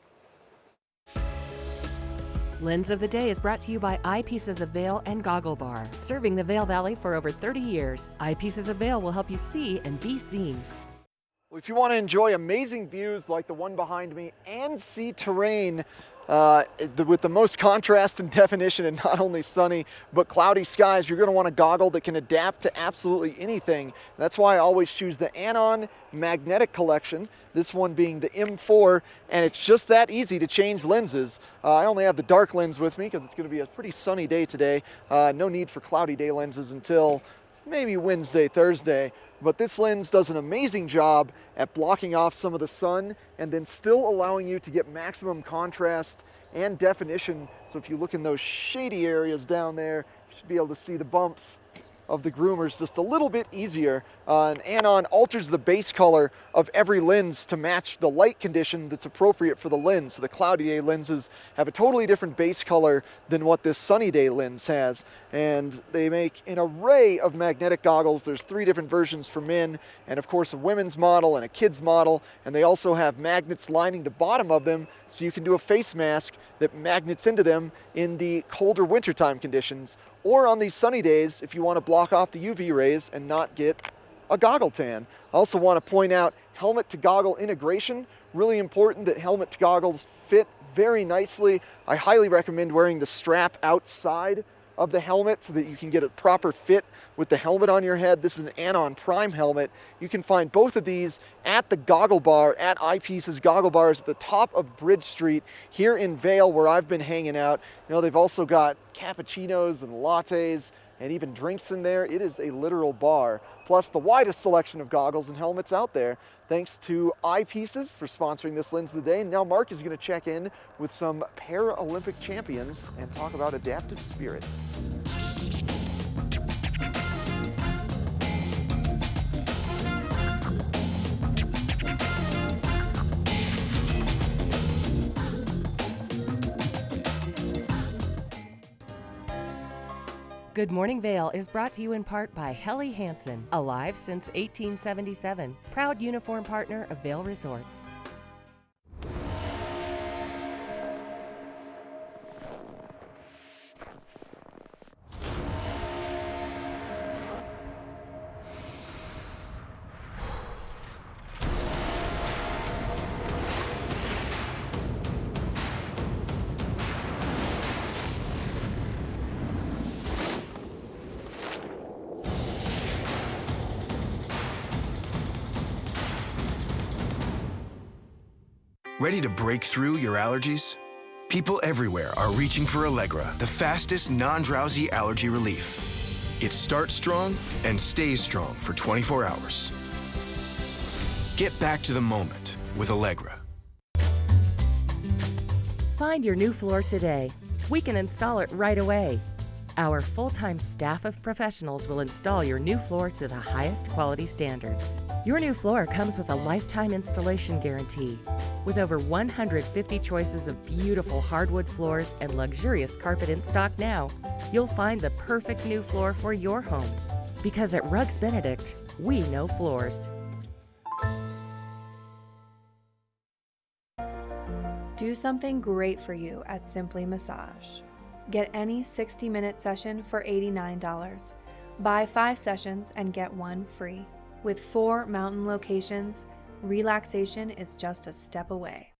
Lens of the Day is brought to you by Eyepieces of Vail and Goggle Bar, serving the Vail Valley for over 30 years. Eyepieces of Vail will help you see and be seen. Well, if you want to enjoy amazing views like the one behind me and see terrain with the most contrast and definition, and not only sunny but cloudy skies, you're going to want a goggle that can adapt to absolutely anything. That's why I always choose the Anon Magnetic Collection, this one being the M4, and it's just that easy to change lenses. I only have the dark lens with me because it's going to be a pretty sunny day today. No need for cloudy day lenses until maybe Wednesday, Thursday. But this lens does an amazing job at blocking off some of the sun and then still allowing you to get maximum contrast and definition. So if you look in those shady areas down there, you should be able to see the bumps of the groomers just a little bit easier. And Anon alters the base color of every lens to match the light condition that's appropriate for the lens. So the cloudy day lenses have a totally different base color than what this sunny day lens has. And they make an array of magnetic goggles. There's 3 different versions for men, and of course a women's model and a kid's model. And they also have magnets lining the bottom of them, so you can do a face mask that magnets into them in the colder wintertime conditions, or on these sunny days if you want to block off the UV rays and not get a goggle tan. I also want to point out helmet to goggle integration. Really important that helmet to goggles fit very nicely. I highly recommend wearing the strap outside of the helmet so that you can get a proper fit with the helmet on your head. This is an Anon Prime helmet. You can find both of these at the Goggle Bar, at Eyepieces Goggle Bars at the top of Bridge Street here in Vail, where I've been hanging out. You know, they've also got cappuccinos and lattes and even drinks in there. It is a literal bar, plus the widest selection of goggles and helmets out there. Thanks to Eyepieces for sponsoring this Lens of the Day. Now Mark is going to check in with some Paralympic champions and talk about adaptive spirit. Good Morning Vail is brought to you in part by Helly Hansen, alive since 1877, proud uniform partner of Vail Resorts. Ready to break through your allergies? People everywhere are reaching for Allegra, the fastest non-drowsy allergy relief. It starts strong and stays strong for 24 hours. Get back to the moment with Allegra. Find your new floor today. We can install it right away. Our full-time staff of professionals will install your new floor to the highest quality standards. Your new floor comes with a lifetime installation guarantee. With over 150 choices of beautiful hardwood floors and luxurious carpet in stock now, you'll find the perfect new floor for your home. Because at Rugs Benedict, we know floors. Do something great for you at Simply Massage. Get any 60-minute session for $89. Buy 5 sessions and get 1 free. With 4 mountain locations, relaxation is just a step away.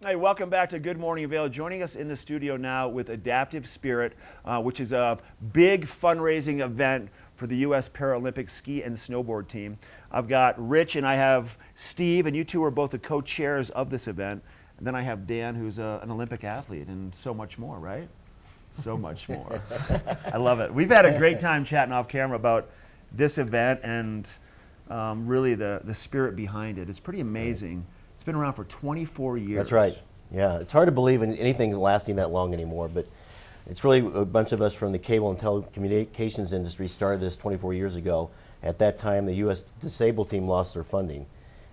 Hey, welcome back to Good Morning Vail. Joining us in the studio now with Adaptive Spirit, which is a big fundraising event for the U.S. Paralympic ski and snowboard team. I've got Rich and I have Steve, and you two are both the co-chairs of this event. And then I have Dan, who's an Olympic athlete, and so much more, right? So much more. I love it. We've had a great time chatting off camera about this event and really the spirit behind it. It's pretty amazing. It's been around for 24 years. That's right. Yeah, it's hard to believe in anything lasting that long anymore, but it's really a bunch of us from the cable and telecommunications industry started this 24 years ago. At that time, the U.S. disabled team lost their funding.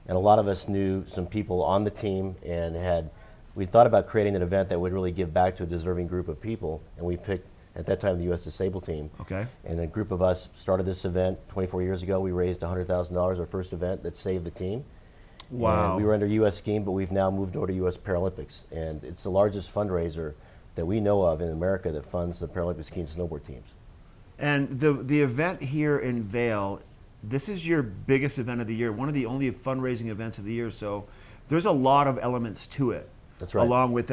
And a lot of us knew some people on the team and we thought about creating an event that would really give back to a deserving group of people. And we picked, at that time, the U.S. Disabled Team. Okay. And a group of us started this event 24 years ago. We raised $100,000, our first event that saved the team. Wow. And we were under U.S. Scheme, but we've now moved over to U.S. Paralympics. And it's the largest fundraiser that we know of in America that funds the Paralympic ski and snowboard teams. And the event here in Vail, this is your biggest event of the year, one of the only fundraising events of the year, so there's a lot of elements to it. That's right. Along with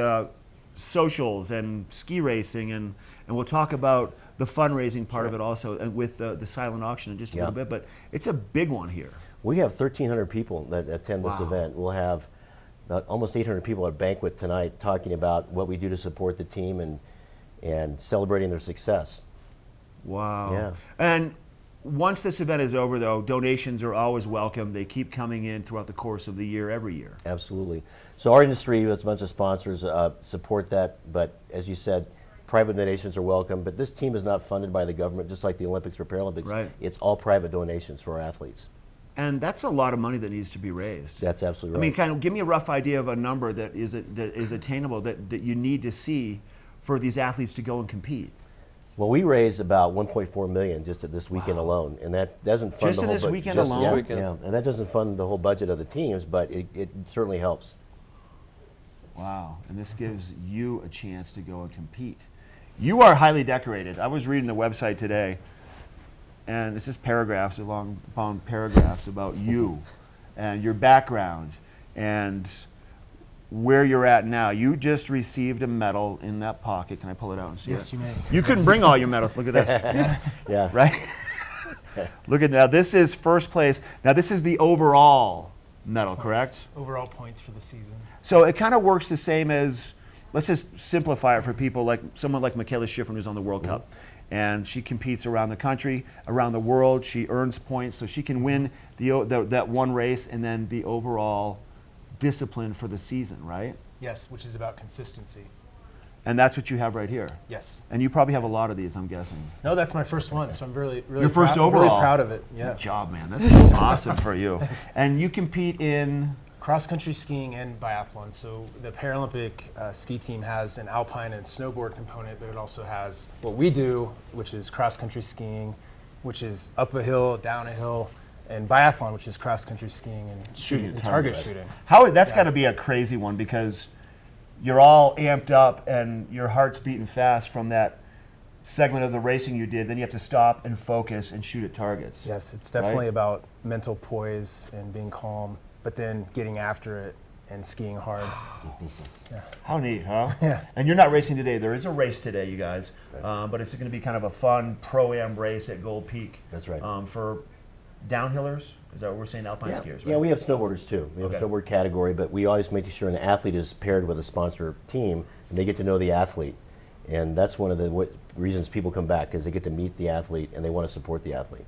socials and ski racing, and we'll talk about the fundraising part of it also, and with the silent auction in just a little bit, but it's a big one here. We have 1,300 people that attend this event. We'll have almost 800 people at a banquet tonight talking about what we do to support the team and celebrating their success. Wow. Yeah. And once this event is over, though, donations are always welcome. They keep coming in throughout the course of the year, every year. Absolutely. So our industry, with a bunch of sponsors, support that. But as you said, private donations are welcome. But this team is not funded by the government, just like the Olympics or Paralympics. Right. It's all private donations for our athletes. And that's a lot of money that needs to be raised. That's absolutely right. I mean, kind of give me a rough idea of a number that is attainable, that you need to see for these athletes to go and compete. Well, we raised about $1.4 million just at this weekend alone, and that doesn't fund just the whole this weekend alone. Yeah, and that doesn't fund the whole budget of the teams, but it certainly helps. Wow, and this gives you a chance to go and compete. You are highly decorated. I was reading the website today, and it's just paragraphs, long paragraphs about you and your background and where you're at now. You just received a medal in that pocket. Can I pull it out and see Yes, it? you may. You couldn't bring all your medals. Look at this. Yeah. Right? Look at now. This is first place. Now this is the overall medal, correct? Overall points for the season. So it kind of works the same as, let's just simplify it for people like someone like Michaela Schifrin who's on the World Cup. And she competes around the country, around the world. She earns points so she can win that one race and then the overall discipline for the season, right? Yes, which is about consistency. And that's what you have right here. Yes. And you probably have a lot of these, I'm guessing. No, that's my first one, so I'm really Your first overall. really proud of it. Yeah. Good job, man. That's awesome for you. And you compete in cross-country skiing and biathlon. So the Paralympic ski team has an alpine and snowboard component, but it also has what we do, which is cross-country skiing, which is up a hill, down a hill, and biathlon, which is cross-country skiing and shooting, and target shooting. That's got to be a crazy one because you're all amped up and your heart's beating fast from that segment of the racing you did. Then you have to stop and focus and shoot at targets. Yes, it's definitely about mental poise and being calm, but then getting after it and skiing hard. Yeah. How neat, huh? Yeah. And you're not racing today. There is a race today, you guys, but it's going to be kind of a fun pro-am race at Gold Peak. That's right. For downhillers. Is that what we're saying? Alpine skiers, right? Yeah, we have snowboarders too. We have a snowboard category, but we always make sure an athlete is paired with a sponsor team, and they get to know the athlete. And that's one of the reasons people come back, is they get to meet the athlete and they want to support the athlete.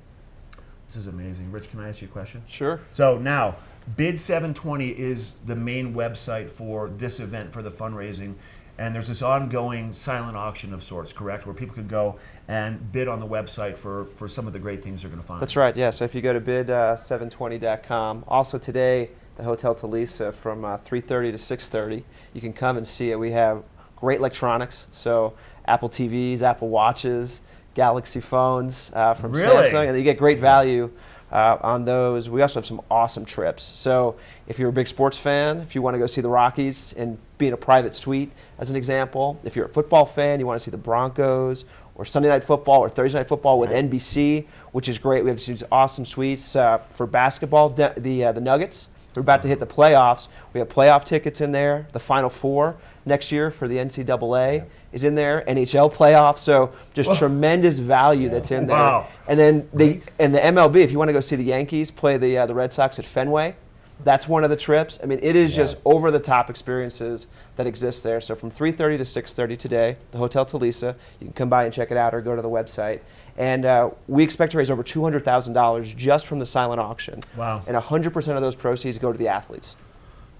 This is amazing. Rich, can I ask you a question? Sure. So now, Bid 720 is the main website for this event, for the fundraising. And there's this ongoing silent auction of sorts, correct? Where people can go and bid on the website for some of the great things they're going to find. That's right, yeah. So if you go to bid720.com. Also today, the Hotel Talisa from 3:30 to 6:30, you can come and see it. We have great electronics, so Apple TVs, Apple Watches, Galaxy phones from Samsung, and you get great value on those. We also have some awesome trips. So if you're a big sports fan, if you want to go see the Rockies and be in a private suite, as an example, if you're a football fan, you want to see the Broncos, or Sunday Night Football or Thursday Night Football with NBC, which is great. We have these awesome suites for basketball. The Nuggets, we're about to hit the playoffs. We have playoff tickets in there. The Final Four next year for the NCAA is in there. NHL playoffs, so just tremendous value that's in there. Wow. And then the MLB, if you want to go see the Yankees play the Red Sox at Fenway, that's one of the trips. I mean, it is just over-the-top experiences that exist there. So from 3:30 to 6:30 today, the Hotel Talisa, you can come by and check it out or go to the website. And we expect to raise over $200,000 just from the silent auction. Wow. And 100% of those proceeds go to the athletes.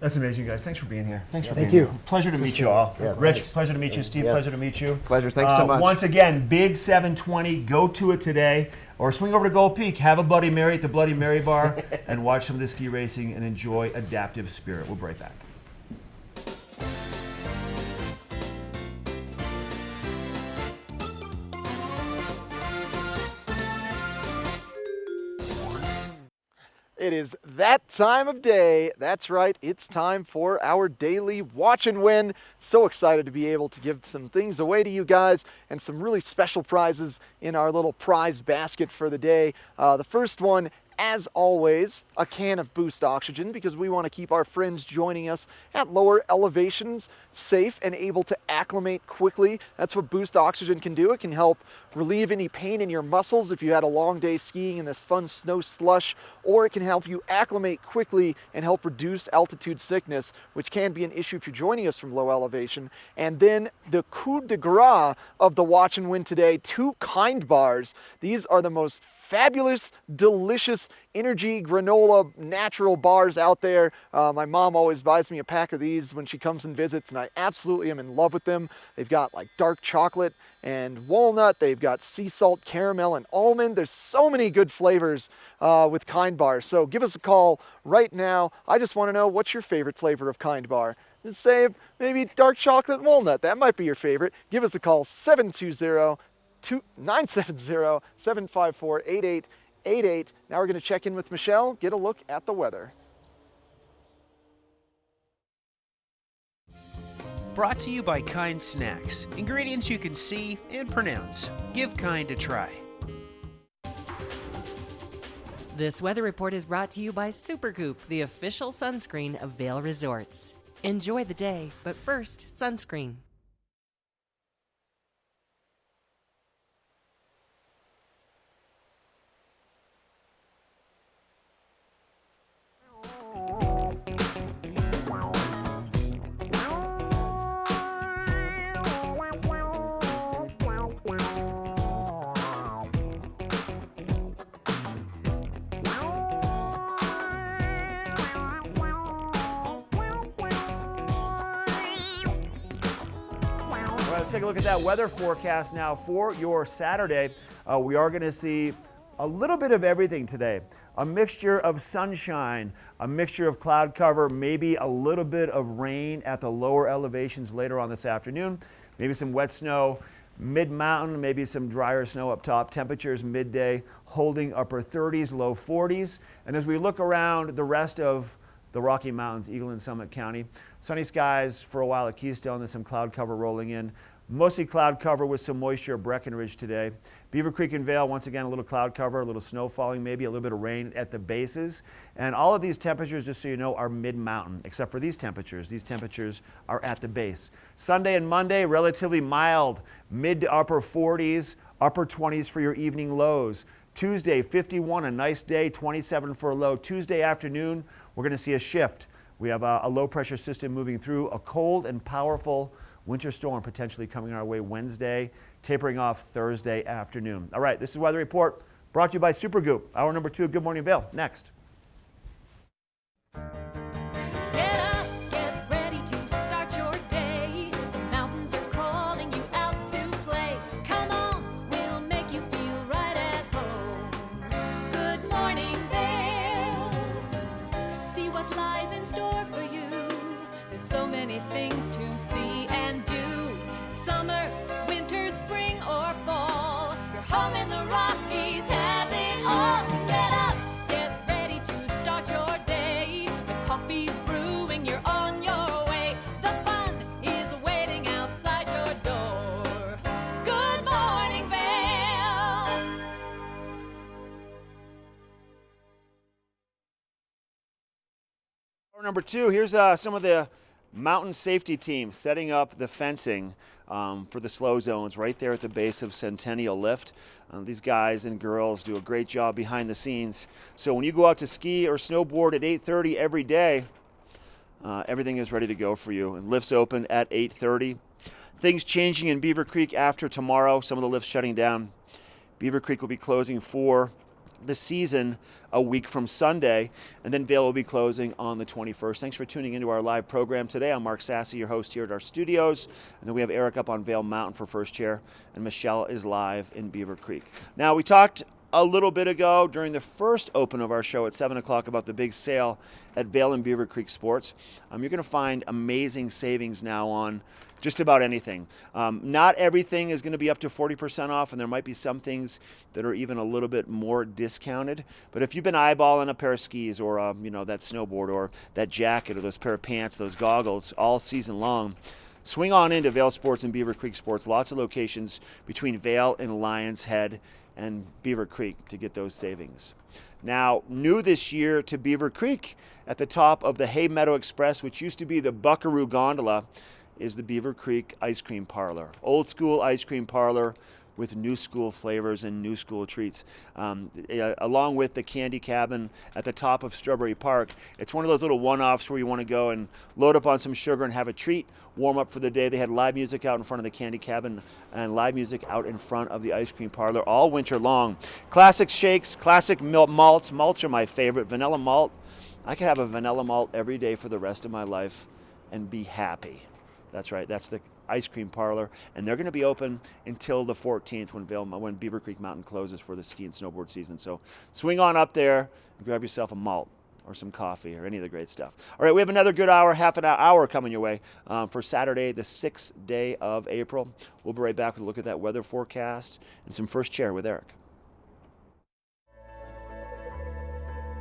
That's amazing, you guys. Thanks for being here. Thanks for Thank being you. here. Pleasure to meet you all. Yeah, Rich, thanks. pleasure to meet you. Steve, Yeah. pleasure to meet you. Pleasure. Thanks so much. Once again, Bid 720. Go to it today, or swing over to Gold Peak. Have a Bloody Mary at the Bloody Mary Bar, and watch some of the ski racing and enjoy Adaptive Spirit. We'll be right back. It is that time of day. That's right, it's time for our daily watch and win. So excited to be able to give some things away to you guys and some really special prizes in our little prize basket for the day. The first one, as always, a can of Boost Oxygen, because we want to keep our friends joining us at lower elevations safe and able to acclimate quickly. That's what Boost Oxygen can do. It can help relieve any pain in your muscles if you had a long day skiing in this fun snow slush, or it can help you acclimate quickly and help reduce altitude sickness, which can be an issue if you're joining us from low elevation. And then the coup de grace of the watch and win today, 2 Kind bars. These are the most fabulous, delicious energy granola natural bars out there. My mom always buys me a pack of these when she comes and visits, and I absolutely am in love with them. They've got like dark chocolate and walnut. They've got sea salt, caramel, and almond. There's so many good flavors with Kind bars. So give us a call right now. I just want to know, what's your favorite flavor of Kind bar? Just say maybe dark chocolate and walnut. That might be your favorite. Give us a call, 970-754-8888. Now we're going to check in with Michelle, get a look at the weather. Brought to you by Kind Snacks. Ingredients you can see and pronounce. Give Kind a try. This weather report is brought to you by Supergoop, the official sunscreen of Vail Resorts. Enjoy the day, but first, sunscreen. Let's take a look at that weather forecast now for your Saturday. We are going to see a little bit of everything today. A mixture of sunshine, a mixture of cloud cover, maybe a little bit of rain at the lower elevations later on this afternoon. Maybe some wet snow mid-mountain, maybe some drier snow up top. Temperatures midday holding upper 30s, low 40s. And as we look around the rest of the Rocky Mountains, Eagle and Summit County, sunny skies for a while at Keystone and some cloud cover rolling in. Mostly cloud cover with some moisture at Breckenridge today. Beaver Creek and Vail, once again, a little cloud cover, a little snow falling, maybe a little bit of rain at the bases. And all of these temperatures, just so you know, are mid-mountain, except for these temperatures. These temperatures are at the base. Sunday and Monday, relatively mild, mid to upper 40s, upper 20s for your evening lows. Tuesday, 51, a nice day, 27 for a low. Tuesday afternoon, we're going to see a shift. We have a low pressure system moving through, a cold and powerful winter storm potentially coming our way Wednesday, tapering off Thursday afternoon. All right, this is Weather Report brought to you by Supergoop. Hour number 2 of Good Morning Vail. Next. Number 2, here's some of the mountain safety teams setting up the fencing for the slow zones right there at the base of Centennial Lift. These guys and girls do a great job behind the scenes. So when you go out to ski or snowboard at 8:30 every day, everything is ready to go for you. And lifts open at 8:30. Things changing in Beaver Creek after tomorrow. Some of the lifts shutting down. Beaver Creek will be closing for the season a week from Sunday, and then Vail will be closing on the 21st. Thanks for tuning into our live program today. I'm Mark Sassy, your host here at our studios, and then we have Eric up on Vail Mountain for First Chair, and Michelle is live in Beaver Creek. Now, we talked a little bit ago during the first open of our show at 7 o'clock about the big sale at Vail and Beaver Creek Sports. You're going to find amazing savings now on just about anything. Not everything is going to be up to 40% off, and there might be some things that are even a little bit more discounted. But if you've been eyeballing a pair of skis or that snowboard or that jacket or those pair of pants, those goggles all season long, swing on into Vail Sports and Beaver Creek Sports. Lots of locations between Vail and Lions Head and Beaver Creek to get those savings. Now, new this year to Beaver Creek, at the top of the Hay Meadow Express, which used to be the Buckaroo Gondola, is the Beaver Creek Ice Cream Parlor. Old school ice cream parlor with new school flavors and new school treats. Along with the Candy Cabin at the top of Strawberry Park. It's one of those little one-offs where you want to go and load up on some sugar and have a treat, warm up for the day. They had live music out in front of the Candy Cabin and live music out in front of the ice cream parlor all winter long. Classic shakes, classic malts. Malts are my favorite. Vanilla malt. I could have a vanilla malt every day for the rest of my life and be happy. That's right, that's the ice cream parlor, and they're going to be open until the 14th when Beaver Creek Mountain closes for the ski and snowboard season. So swing on up there and grab yourself a malt or some coffee or any of the great stuff. All right, we have another good hour, half an hour coming your way for Saturday, the 6th day of April. We'll be right back with a look at that weather forecast and some First Chair with Eric.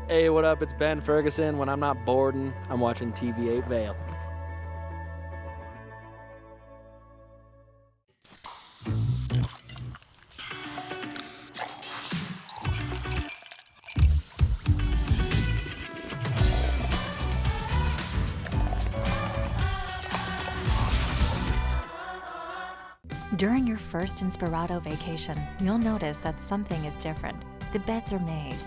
Hey, what up? It's Ben Ferguson. When I'm not boarding, I'm watching TV8 Vail. During your first Inspirato vacation, you'll notice that something is different. The beds are made.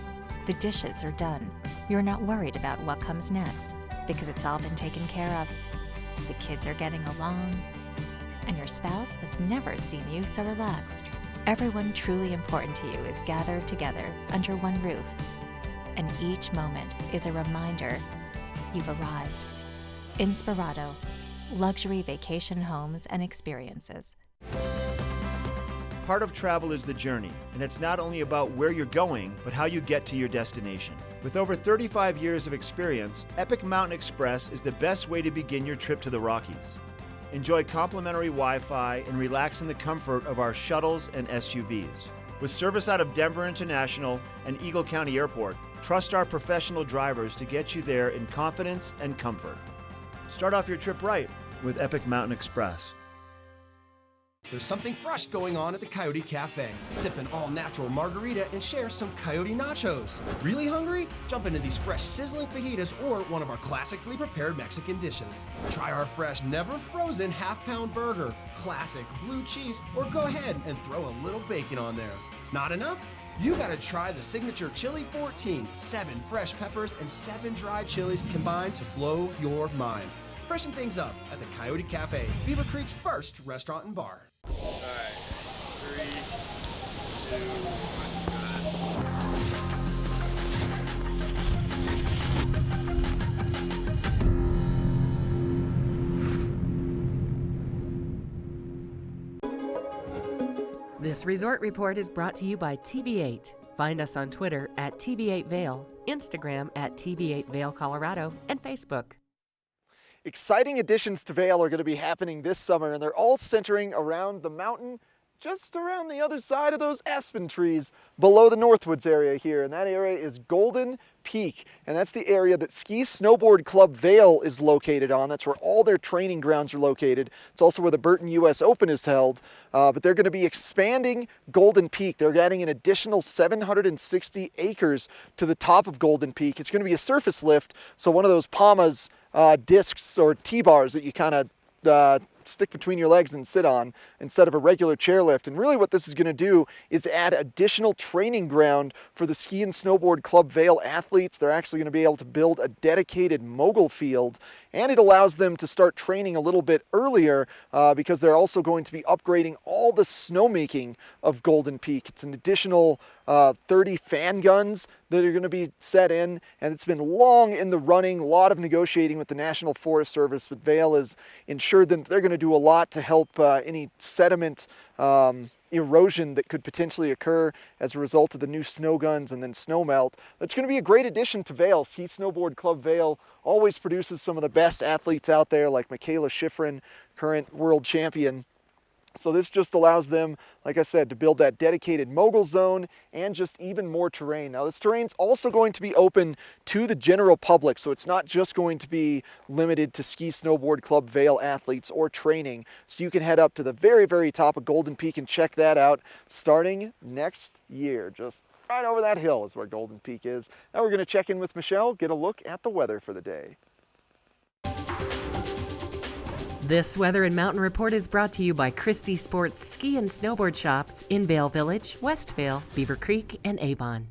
The dishes are done. You're not worried about what comes next because it's all been taken care of. The kids are getting along, and your spouse has never seen you so relaxed. Everyone truly important to you is gathered together under one roof, and each moment is a reminder you've arrived. Inspirato, luxury vacation homes and experiences. Part of travel is the journey, and it's not only about where you're going, but how you get to your destination. With over 35 years of experience, Epic Mountain Express is the best way to begin your trip to the Rockies. Enjoy complimentary Wi-Fi and relax in the comfort of our shuttles and SUVs. With service out of Denver International and Eagle County Airport, trust our professional drivers to get you there in confidence and comfort. Start off your trip right with Epic Mountain Express. There's something fresh going on at the Coyote Cafe. Sip an all-natural margarita and share some Coyote nachos. Really hungry? Jump into these fresh sizzling fajitas or one of our classically prepared Mexican dishes. Try our fresh, never-frozen half-pound burger, classic blue cheese, or go ahead and throw a little bacon on there. Not enough? You gotta try the signature Chili 14, 7 fresh peppers and 7 dried chilies combined to blow your mind. Freshen things up at the Coyote Cafe, Beaver Creek's first restaurant and bar. All right, 3, 2, 1. This resort report is brought to you by TV8. Find us on Twitter at TV8 Vail, Instagram at TV8 Vail Colorado, and Facebook. Exciting additions to Vail are going to be happening this summer, and they're all centering around the mountain just around the other side of those aspen trees below the Northwoods area here. And that area is Golden Peak, and that's the area that Ski Snowboard Club Vail is located on. That's where all their training grounds are located. It's also where the Burton US Open is held, but they're going to be expanding Golden Peak. They're adding an additional 760 acres to the top of Golden Peak. It's going to be a surface lift, so one of those PAMA's discs or T-bars that you kind of stick between your legs and sit on instead of a regular chairlift. And really what this is going to do is add additional training ground for the Ski and Snowboard Club Vail athletes. They're actually going to be able to build a dedicated mogul field, and it allows them to start training a little bit earlier because they're also going to be upgrading all the snowmaking of Golden Peak. It's an additional 30 fan guns that are going to be set in, and it's been long in the running, a lot of negotiating with the National Forest Service, but Vail has ensured that they're going to do a lot to help any sediment erosion that could potentially occur as a result of the new snow guns and then snow melt. It's going to be a great addition to Vail. Ski Snowboard Club Vail always produces some of the best athletes out there, like Michaela Schifrin, current world champion. So this just allows them, like I said, to build that dedicated mogul zone and just even more terrain. Now this terrain's also going to be open to the general public, so it's not just going to be limited to Ski Snowboard Club Vail athletes or training. So you can head up to the very, very top of Golden Peak and check that out starting next year. Just right over that hill is where Golden Peak is. Now we're going to check in with Michelle, get a look at the weather for the day. This Weather and Mountain Report is brought to you by Christie Sports Ski and Snowboard Shops in Vail Village, West Vail, Beaver Creek, and Avon.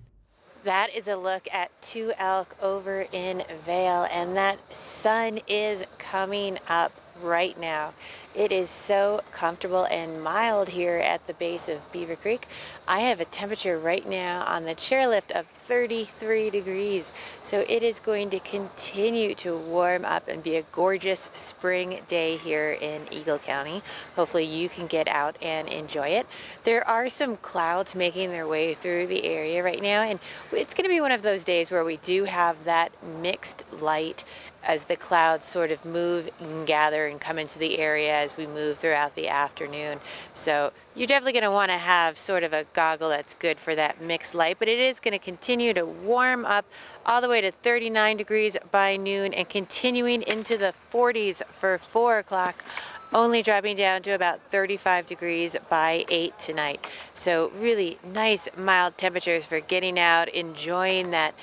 That is a look at Two Elk over in Vail, and that sun is coming up right now. It is so comfortable and mild here at the base of Beaver Creek. I have a temperature right now on the chairlift of 33 degrees, so it is going to continue to warm up and be a gorgeous spring day here in Eagle County. Hopefully you can get out and enjoy it. There are some clouds making their way through the area right now, and it's going to be one of those days where we do have that mixed light as the clouds sort of move and gather and come into the area as we move throughout the afternoon. So you're definitely going to want to have sort of a goggle that's good for that mixed light, but it is going to continue to warm up all the way to 39 degrees by noon and continuing into the 40s for 4 o'clock. only dropping down to about 35 degrees by 8 tonight. So really nice mild temperatures for getting out, enjoying that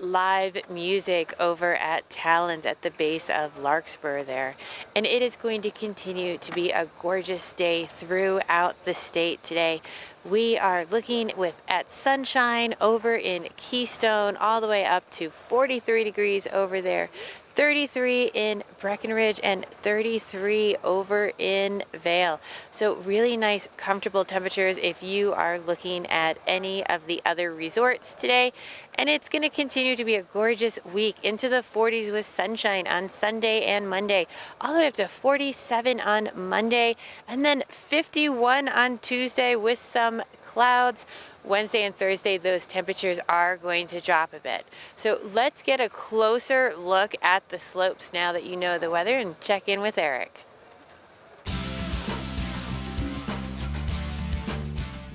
live music over at Talon's at the base of Larkspur there. And it is going to continue to be a gorgeous day throughout the state today. We are looking at sunshine over in Keystone, all the way up to 43 degrees over there, 33 in Breckenridge, and 33 over in Vail. So really nice, comfortable temperatures if you are looking at any of the other resorts today. And it's going to continue to be a gorgeous week into the 40s with sunshine on Sunday and Monday, all the way up to 47 on Monday, and then 51 on Tuesday with some clouds. Wednesday and Thursday, those temperatures are going to drop a bit. So let's get a closer look at the slopes now that you know the weather and check in with Eric.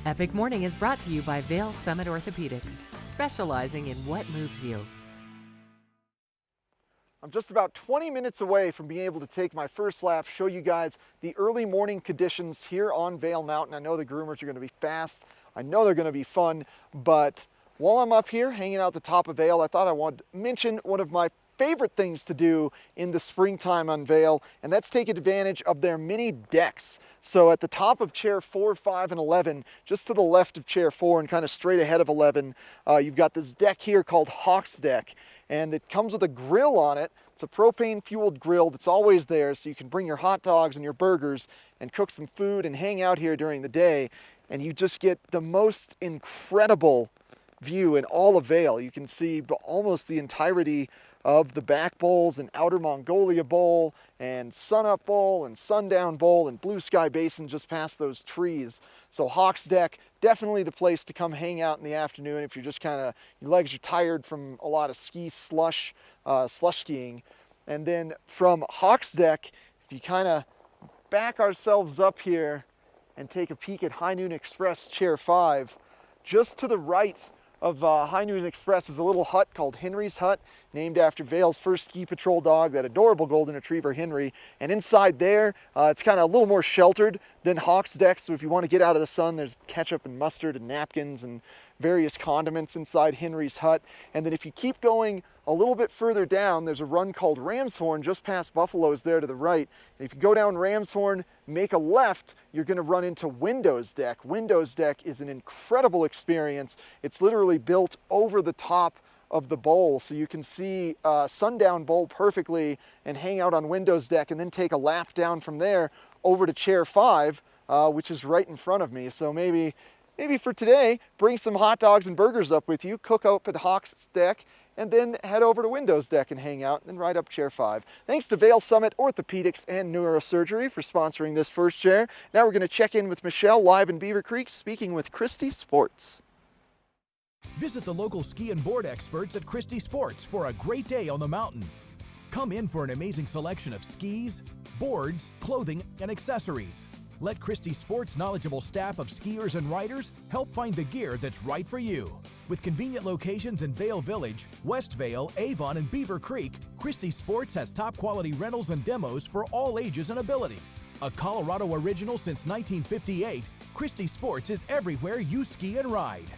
Epic Morning is brought to you by Vail Summit Orthopedics, specializing in what moves you. I'm just about 20 minutes away from being able to take my first lap, show you guys the early morning conditions here on Vail Mountain. I know the groomers are going to be fast. I know they're going to be fun, but while I'm up here hanging out the top of Vail, I thought I would mention one of my favorite things to do in the springtime on Vail, and that's take advantage of their mini decks. So at the top of chair 4, 5, and 11, just to the left of chair 4 and kind of straight ahead of 11, you've got this deck here called Hawk's Deck, and it comes with a grill on it. It's a propane-fueled grill that's always there, so you can bring your hot dogs and your burgers and cook some food and hang out here during the day, and you just get the most incredible view in all of Vail. You can see almost the entirety of the Back Bowls and Outer Mongolia Bowl and Sunup Bowl and Sundown Bowl and Blue Sky Basin just past those trees. So Hawk's Deck, definitely the place to come hang out in the afternoon if you're just kind of, your legs are tired from a lot of slush skiing. And then from Hawk's Deck, if you kind of back ourselves up here and take a peek at High Noon Express Chair 5, just to the right of High Noon Express is a little hut called Henry's Hut, named after Vail's first ski patrol dog, that adorable golden retriever Henry. And inside there, it's kind of a little more sheltered than Hawk's Deck, so if you want to get out of the sun, there's ketchup and mustard and napkins and various condiments inside Henry's Hut. And then if you keep going a little bit further down, there's a run called Ramshorn just past Buffalo's there to the right. And if you go down Ramshorn, make a left, you're going to run into Windows Deck. Windows Deck is an incredible experience. It's literally built over the top of the bowl, so you can see Sundown Bowl perfectly and hang out on Windows Deck, and then take a lap down from there over to Chair 5, which is right in front of me. So maybe for today, bring some hot dogs and burgers up with you, cook up at Hawk's Deck, and then head over to Windows Deck and hang out and ride up Chair 5. Thanks to Vail Summit Orthopedics and Neurosurgery for sponsoring this first chair. Now we're going to check in with Michelle live in Beaver Creek, speaking with Christie Sports. Visit the local ski and board experts at Christie Sports for a great day on the mountain. Come in for an amazing selection of skis, boards, clothing, and accessories. Let Christie Sports' knowledgeable staff of skiers and riders help find the gear that's right for you. With convenient locations in Vail Village, West Vail, Avon, and Beaver Creek, Christie Sports has top-quality rentals and demos for all ages and abilities. A Colorado original since 1958, Christie Sports is everywhere you ski and ride.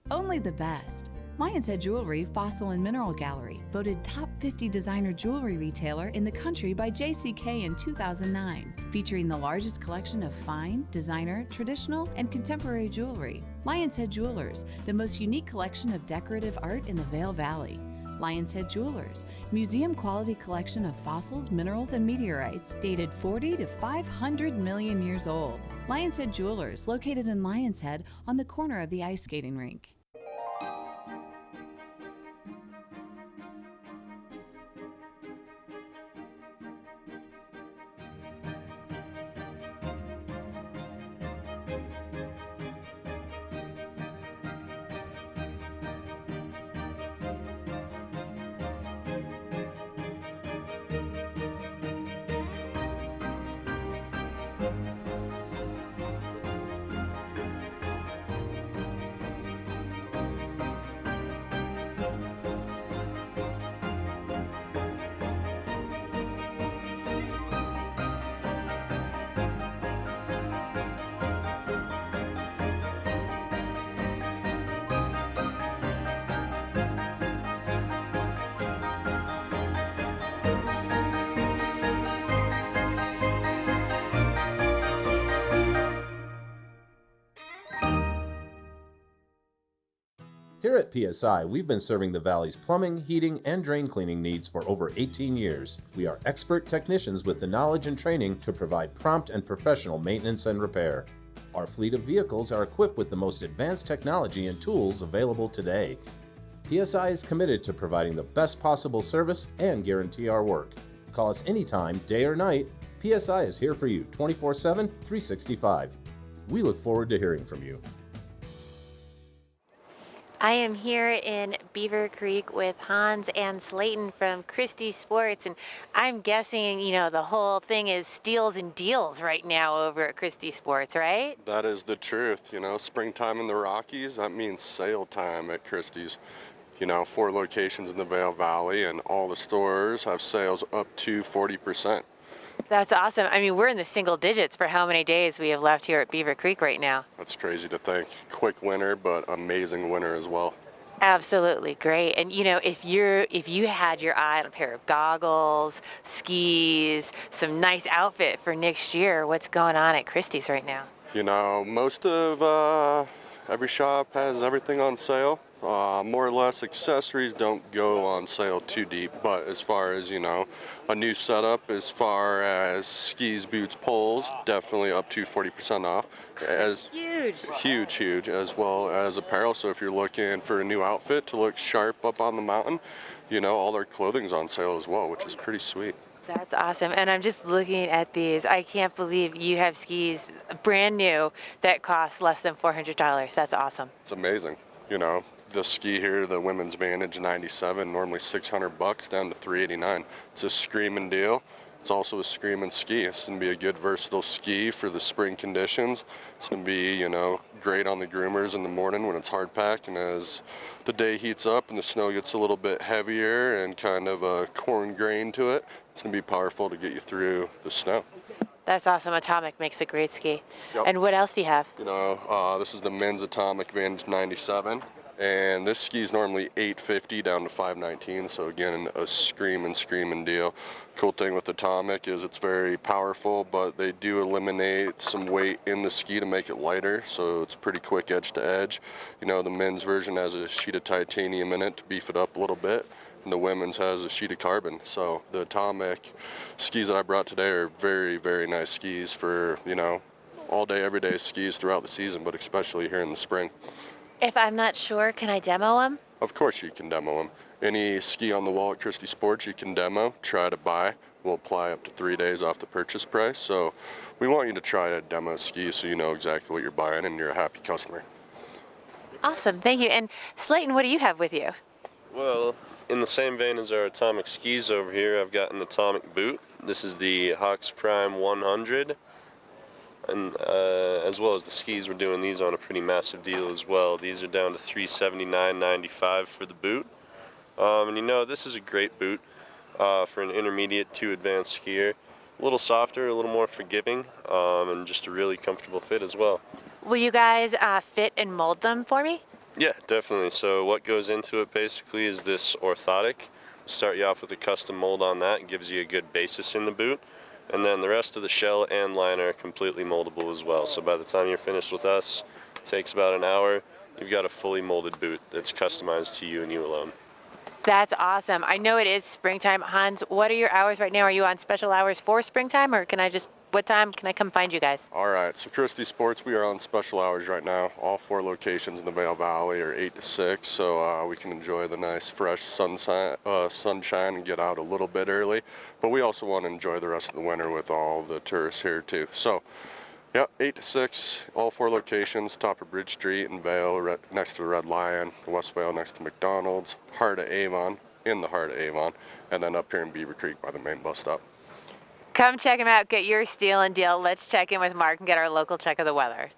Only the best. Lion's Head Jewelry Fossil and Mineral Gallery, voted top 50 designer jewelry retailer in the country by JCK in 2009, featuring the largest collection of fine, designer, traditional, and contemporary jewelry. Lion's Head Jewelers, the most unique collection of decorative art in the Vail Valley. Lion's Head Jewelers, museum quality collection of fossils, minerals, and meteorites dated 40 to 500 million years old. Lion's Head Jewelers, located in Lion's Head on the corner of the ice skating rink. Here at PSI, we've been serving the Valley's plumbing, heating, and drain cleaning needs for over 18 years. We are expert technicians with the knowledge and training to provide prompt and professional maintenance and repair. Our fleet of vehicles are equipped with the most advanced technology and tools available today. PSI is committed to providing the best possible service and guarantee our work. Call us anytime, day or night. PSI is here for you 24/7, 365. We look forward to hearing from you. I am here in Beaver Creek with Hans and Slayton from Christie Sports, and I'm guessing, the whole thing is steals and deals right now over at Christie Sports, right? That is the truth. Springtime in the Rockies, that means sale time at Christie's. 4 locations in the Vail Valley, and all the stores have sales up to 40%. That's awesome. I mean, we're in the single digits for how many days we have left here at Beaver Creek right now. That's crazy to think. Quick winter, but amazing winter as well. Absolutely great. And if you had your eye on a pair of goggles, skis, some nice outfit for next year, what's going on at Christie's right now? Most of every shop has everything on sale. More or less, accessories don't go on sale too deep, but as far as, a new setup, as far as skis, boots, poles, definitely up to 40% off. Huge, as well as apparel. So if you're looking for a new outfit to look sharp up on the mountain, all their clothing's on sale as well, which is pretty sweet. That's awesome. And I'm just looking at these. I can't believe you have skis brand new that cost less than $400. That's awesome. It's amazing. The ski here, the Women's Vantage 97, normally $600 down to $389. It's a screaming deal. It's also a screaming ski. It's going to be a good versatile ski for the spring conditions. It's going to be, great on the groomers in the morning when it's hard packed, and as the day heats up and the snow gets a little bit heavier and kind of a corn grain to it, it's going to be powerful to get you through the snow. That's awesome. Atomic makes a great ski. Yep. And what else do you have? This is the men's Atomic Vantage 97. And this ski is normally $850 down to $519, so again, a screaming deal. Cool thing with Atomic is it's very powerful, but they do eliminate some weight in the ski to make it lighter, so it's pretty quick edge to edge. The men's version has a sheet of titanium in it to beef it up a little bit, and the women's has a sheet of carbon. So the Atomic skis that I brought today are very, very nice skis for, all day, everyday skis throughout the season, but especially here in the spring. If I'm not sure, can I demo them? Of course you can demo them. Any ski on the wall at Christie Sports you can demo, try to buy. We'll apply up to 3 days off the purchase price. So we want you to try to demo skis so you know exactly what you're buying and you're a happy customer. Awesome, thank you. And Slayton, what do you have with you? Well, in the same vein as our Atomic skis over here, I've got an Atomic boot. This is the Hawks Prime 100. And as well as the skis, we're doing these on a pretty massive deal as well. These are down to $379.95 for the boot. And this is a great boot for an intermediate to advanced skier. A little softer, a little more forgiving, and just a really comfortable fit as well. Will you guys fit and mold them for me? Yeah, definitely. So what goes into it basically is this orthotic. Start you off with a custom mold on that. It gives you a good basis in the boot. And then the rest of the shell and liner are completely moldable as well. So by the time you're finished with us, it takes about an hour. You've got a fully molded boot that's customized to you and you alone. That's awesome. I know it is springtime. Hans, what are your hours right now? Are you on special hours for springtime, or what time can I come find you guys? All right, so Christie Sports, we are on special hours right now. All 4 locations in the Vail Valley are 8 to 6, so we can enjoy the nice fresh sunshine and get out a little bit early. But we also want to enjoy the rest of the winter with all the tourists here too. So, yeah, 8 to 6, all 4 locations, top of Bridge Street in Vail, next to the Red Lion, West Vail next to McDonald's, heart of Avon, in the heart of Avon, and then up here in Beaver Creek by the main bus stop. Come check them out, get your steal and deal. Let's check in with Mark and get our local check of the weather.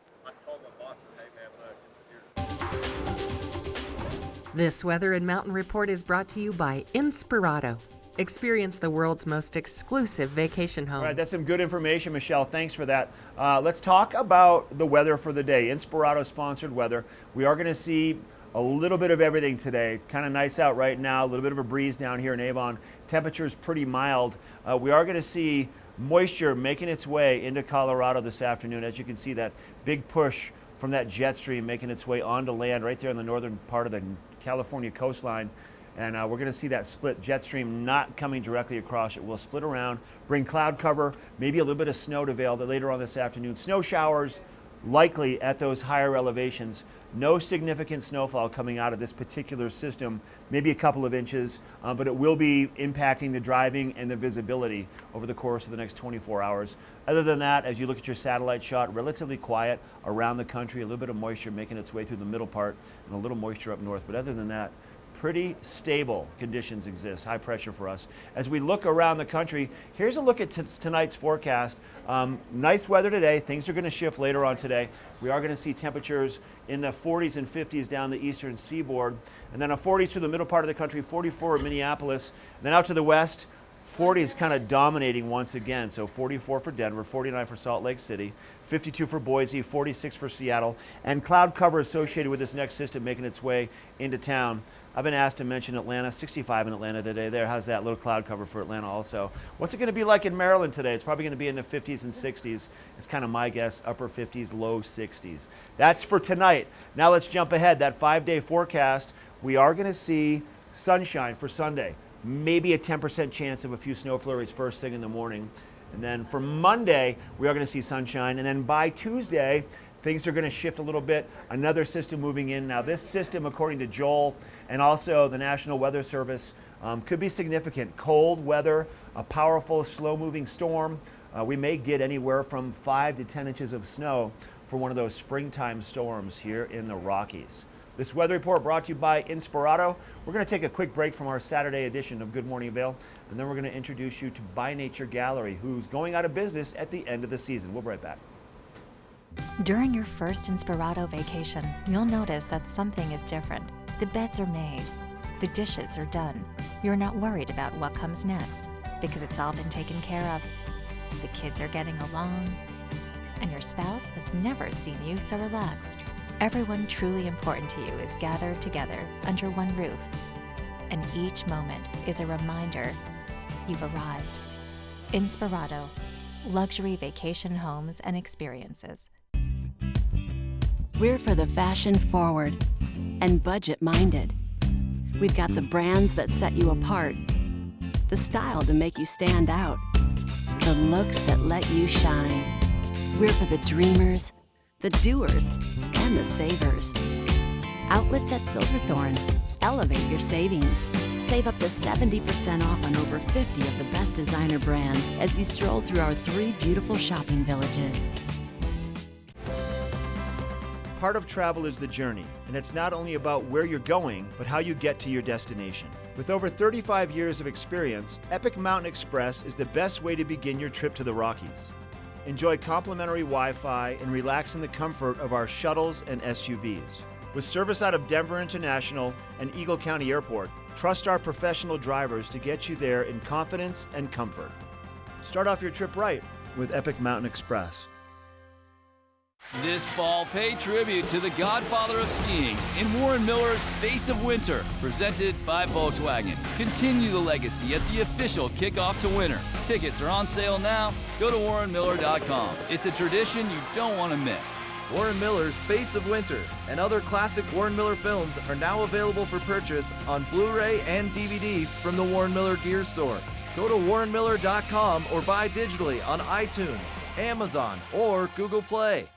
This Weather and Mountain Report is brought to you by Inspirato. Experience the world's most exclusive vacation homes. All right, that's some good information, Michelle. Thanks for that. Let's talk about the weather for the day. Inspirato-sponsored weather. We are going to see a little bit of everything today. Kind of nice out right now. A little bit of a breeze down here in Avon. Temperature is pretty mild. We are going to see moisture making its way into Colorado this afternoon. As you can see, that big push from that jet stream making its way onto land right there in the northern part of the California coastline. And we're going to see that split jet stream not coming directly across. It will split around, bring cloud cover, maybe a little bit of snow to Vail later on this afternoon. Snow showers likely at those higher elevations. No significant snowfall coming out of this particular system, maybe a couple of inches, but it will be impacting the driving and the visibility over the course of the next 24 hours. Other than that, as you look at your satellite shot, relatively quiet around the country, a little bit of moisture making its way through the middle part and a little moisture up north. But other than that, pretty stable conditions exist, high pressure for us. As we look around the country, here's a look at tonight's forecast. Nice weather today. Things are going to shift later on today. We are going to see temperatures in the 40s and 50s down the eastern seaboard, and then a 40s through the middle part of the country, 44 in Minneapolis, and then out to the west, 40 is kind of dominating once again. So 44 for Denver, 49 for Salt Lake City, 52 for Boise, 46 for Seattle, and cloud cover associated with this next system making its way into town. I've been asked to mention Atlanta, 65 in Atlanta today there. How's that little cloud cover for Atlanta also? What's it going to be like in Maryland today? It's probably going to be in the 50s and 60s. It's kind of my guess, upper 50s, low 60s. That's for tonight. Now let's jump ahead. That 5-day forecast, we are going to see sunshine for Sunday. Maybe a 10% chance of a few snow flurries first thing in the morning. And then for Monday, we are going to see sunshine. And then by Tuesday, things are going to shift a little bit. Another system moving in. Now this system, according to Joel and also the National Weather Service, could be significant. Cold weather, a powerful, slow-moving storm. We may get anywhere from 5 to 10 inches of snow for one of those springtime storms here in the Rockies. This weather report brought to you by Inspirato. We're going to take a quick break from our Saturday edition of Good Morning Vail, and then we're going to introduce you to By Nature Gallery, who's going out of business at the end of the season. We'll be right back. During your first Inspirato vacation, you'll notice that something is different. The beds are made. The dishes are done. You're not worried about what comes next because it's all been taken care of. The kids are getting along, and your spouse has never seen you so relaxed. Everyone truly important to you is gathered together under one roof, and each moment is a reminder you've arrived. Inspirato, luxury vacation homes and experiences. We're for the fashion forward and budget minded. We've got the brands that set you apart, the style to make you stand out, the looks that let you shine. We're for the dreamers, the doers, and the savers. Outlets at Silverthorne. Elevate your savings. Save up to 70% off on over 50 of the best designer brands as you stroll through our 3 beautiful shopping villages. Part of travel is the journey, and it's not only about where you're going, but how you get to your destination. With over 35 years of experience, Epic Mountain Express is the best way to begin your trip to the Rockies. Enjoy complimentary Wi-Fi and relax in the comfort of our shuttles and SUVs. With service out of Denver International and Eagle County Airport, trust our professional drivers to get you there in confidence and comfort. Start off your trip right with Epic Mountain Express. This fall, pay tribute to the godfather of skiing in Warren Miller's Face of Winter, presented by Volkswagen. Continue the legacy at the official kickoff to winter. Tickets are on sale now. Go to warrenmiller.com. It's a tradition you don't want to miss. Warren Miller's Face of Winter and other classic Warren Miller films are now available for purchase on Blu-ray and DVD from the Warren Miller Gear Store. Go to warrenmiller.com or buy digitally on iTunes, Amazon, or Google Play.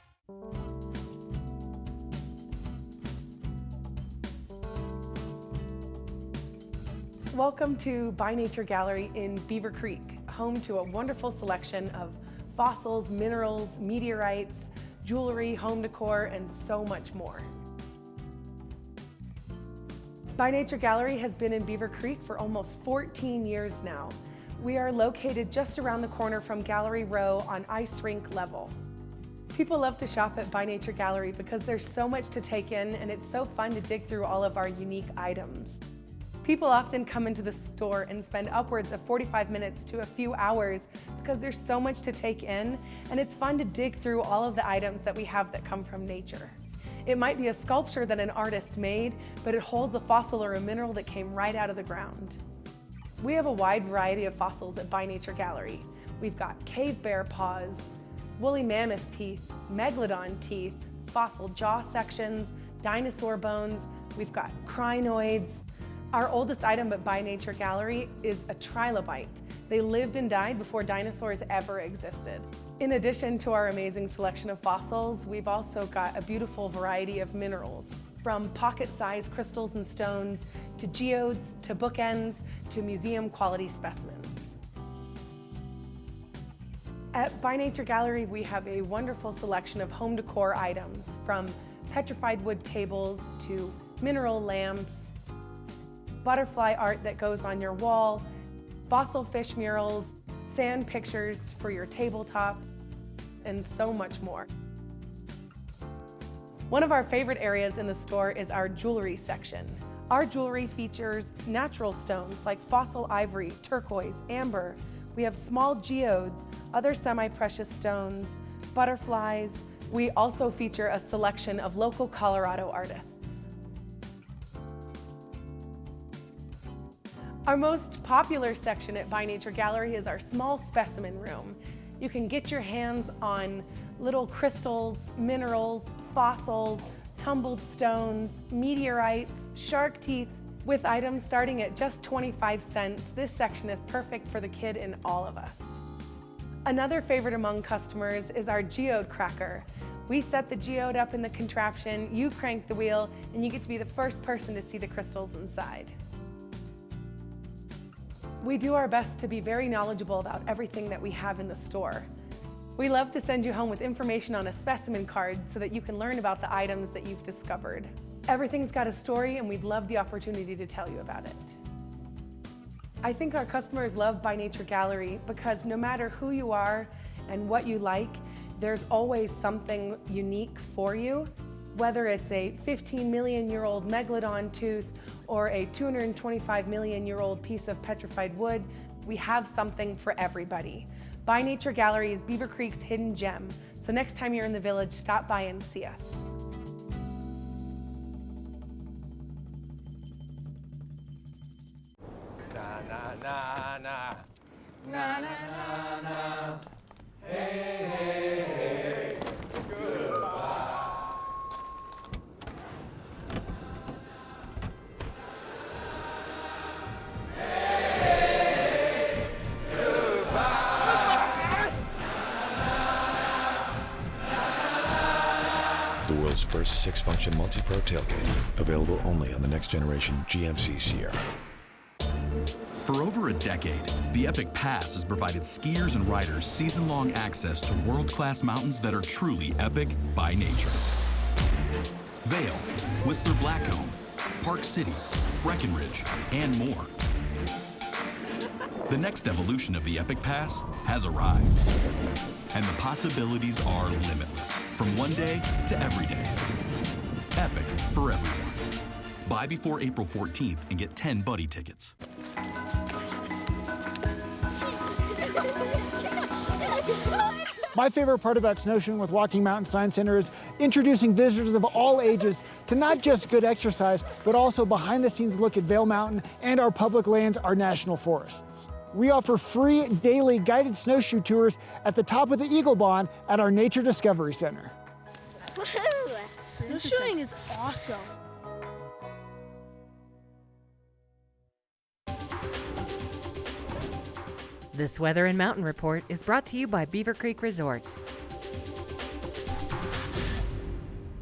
Welcome to By Nature Gallery in Beaver Creek, home to a wonderful selection of fossils, minerals, meteorites, jewelry, home decor, and so much more. By Nature Gallery has been in Beaver Creek for almost 14 years now. We are located just around the corner from Gallery Row on ice rink level. People love to shop at By Nature Gallery because there's so much to take in and it's so fun to dig through all of our unique items. People often come into the store and spend upwards of 45 minutes to a few hours because there's so much to take in and it's fun to dig through all of the items that we have that come from nature. It might be a sculpture that an artist made, but it holds a fossil or a mineral that came right out of the ground. We have a wide variety of fossils at By Nature Gallery. We've got cave bear paws, woolly mammoth teeth, megalodon teeth, fossil jaw sections, dinosaur bones, we've got crinoids. Our oldest item at By Nature Gallery is a trilobite. They lived and died before dinosaurs ever existed. In addition to our amazing selection of fossils, we've also got a beautiful variety of minerals, from pocket-sized crystals and stones, to geodes, to bookends, to museum-quality specimens. At By Nature Gallery, we have a wonderful selection of home decor items, from petrified wood tables to mineral lamps, butterfly art that goes on your wall, fossil fish murals, sand pictures for your tabletop, and so much more. One of our favorite areas in the store is our jewelry section. Our jewelry features natural stones like fossil ivory, turquoise, amber. We have small geodes, other semi-precious stones, butterflies. We also feature a selection of local Colorado artists. Our most popular section at By Nature Gallery is our small specimen room. You can get your hands on little crystals, minerals, fossils, tumbled stones, meteorites, shark teeth. With items starting at just 25 cents, this section is perfect for the kid in all of us. Another favorite among customers is our geode cracker. We set the geode up in the contraption, you crank the wheel, and you get to be the first person to see the crystals inside. We do our best to be very knowledgeable about everything that we have in the store. We love to send you home with information on a specimen card so that you can learn about the items that you've discovered. Everything's got a story, and we'd love the opportunity to tell you about it. I think our customers love By Nature Gallery because no matter who you are and what you like, there's always something unique for you. Whether it's a 15 million year old megalodon tooth or a 225 million year old piece of petrified wood, we have something for everybody. By Nature Gallery is Beaver Creek's hidden gem, so next time you're in the village, stop by and see us. Na na na na na na na na. Hey hey hey. Goodbye. Hey, goodbye. The world's first 6-function multi-pro tailgate, available only on the next generation GMC Sierra. For over a decade, the Epic Pass has provided skiers and riders season-long access to world-class mountains that are truly epic by nature. Vail, Whistler Blackcomb, Park City, Breckenridge, and more. The next evolution of the Epic Pass has arrived, and the possibilities are limitless, from one day to every day. Epic for everyone. Buy before April 14th and get 10 buddy tickets. My favorite part about snowshoeing with Walking Mountain Science Center is introducing visitors of all ages to not just good exercise, but also behind-the-scenes look at Vail Mountain and our public lands, our national forests. We offer free daily guided snowshoe tours at the top of the Eagle Bond at our Nature Discovery Center. Woohoo! Snowshoeing is awesome. This Weather and Mountain Report is brought to you by Beaver Creek Resort.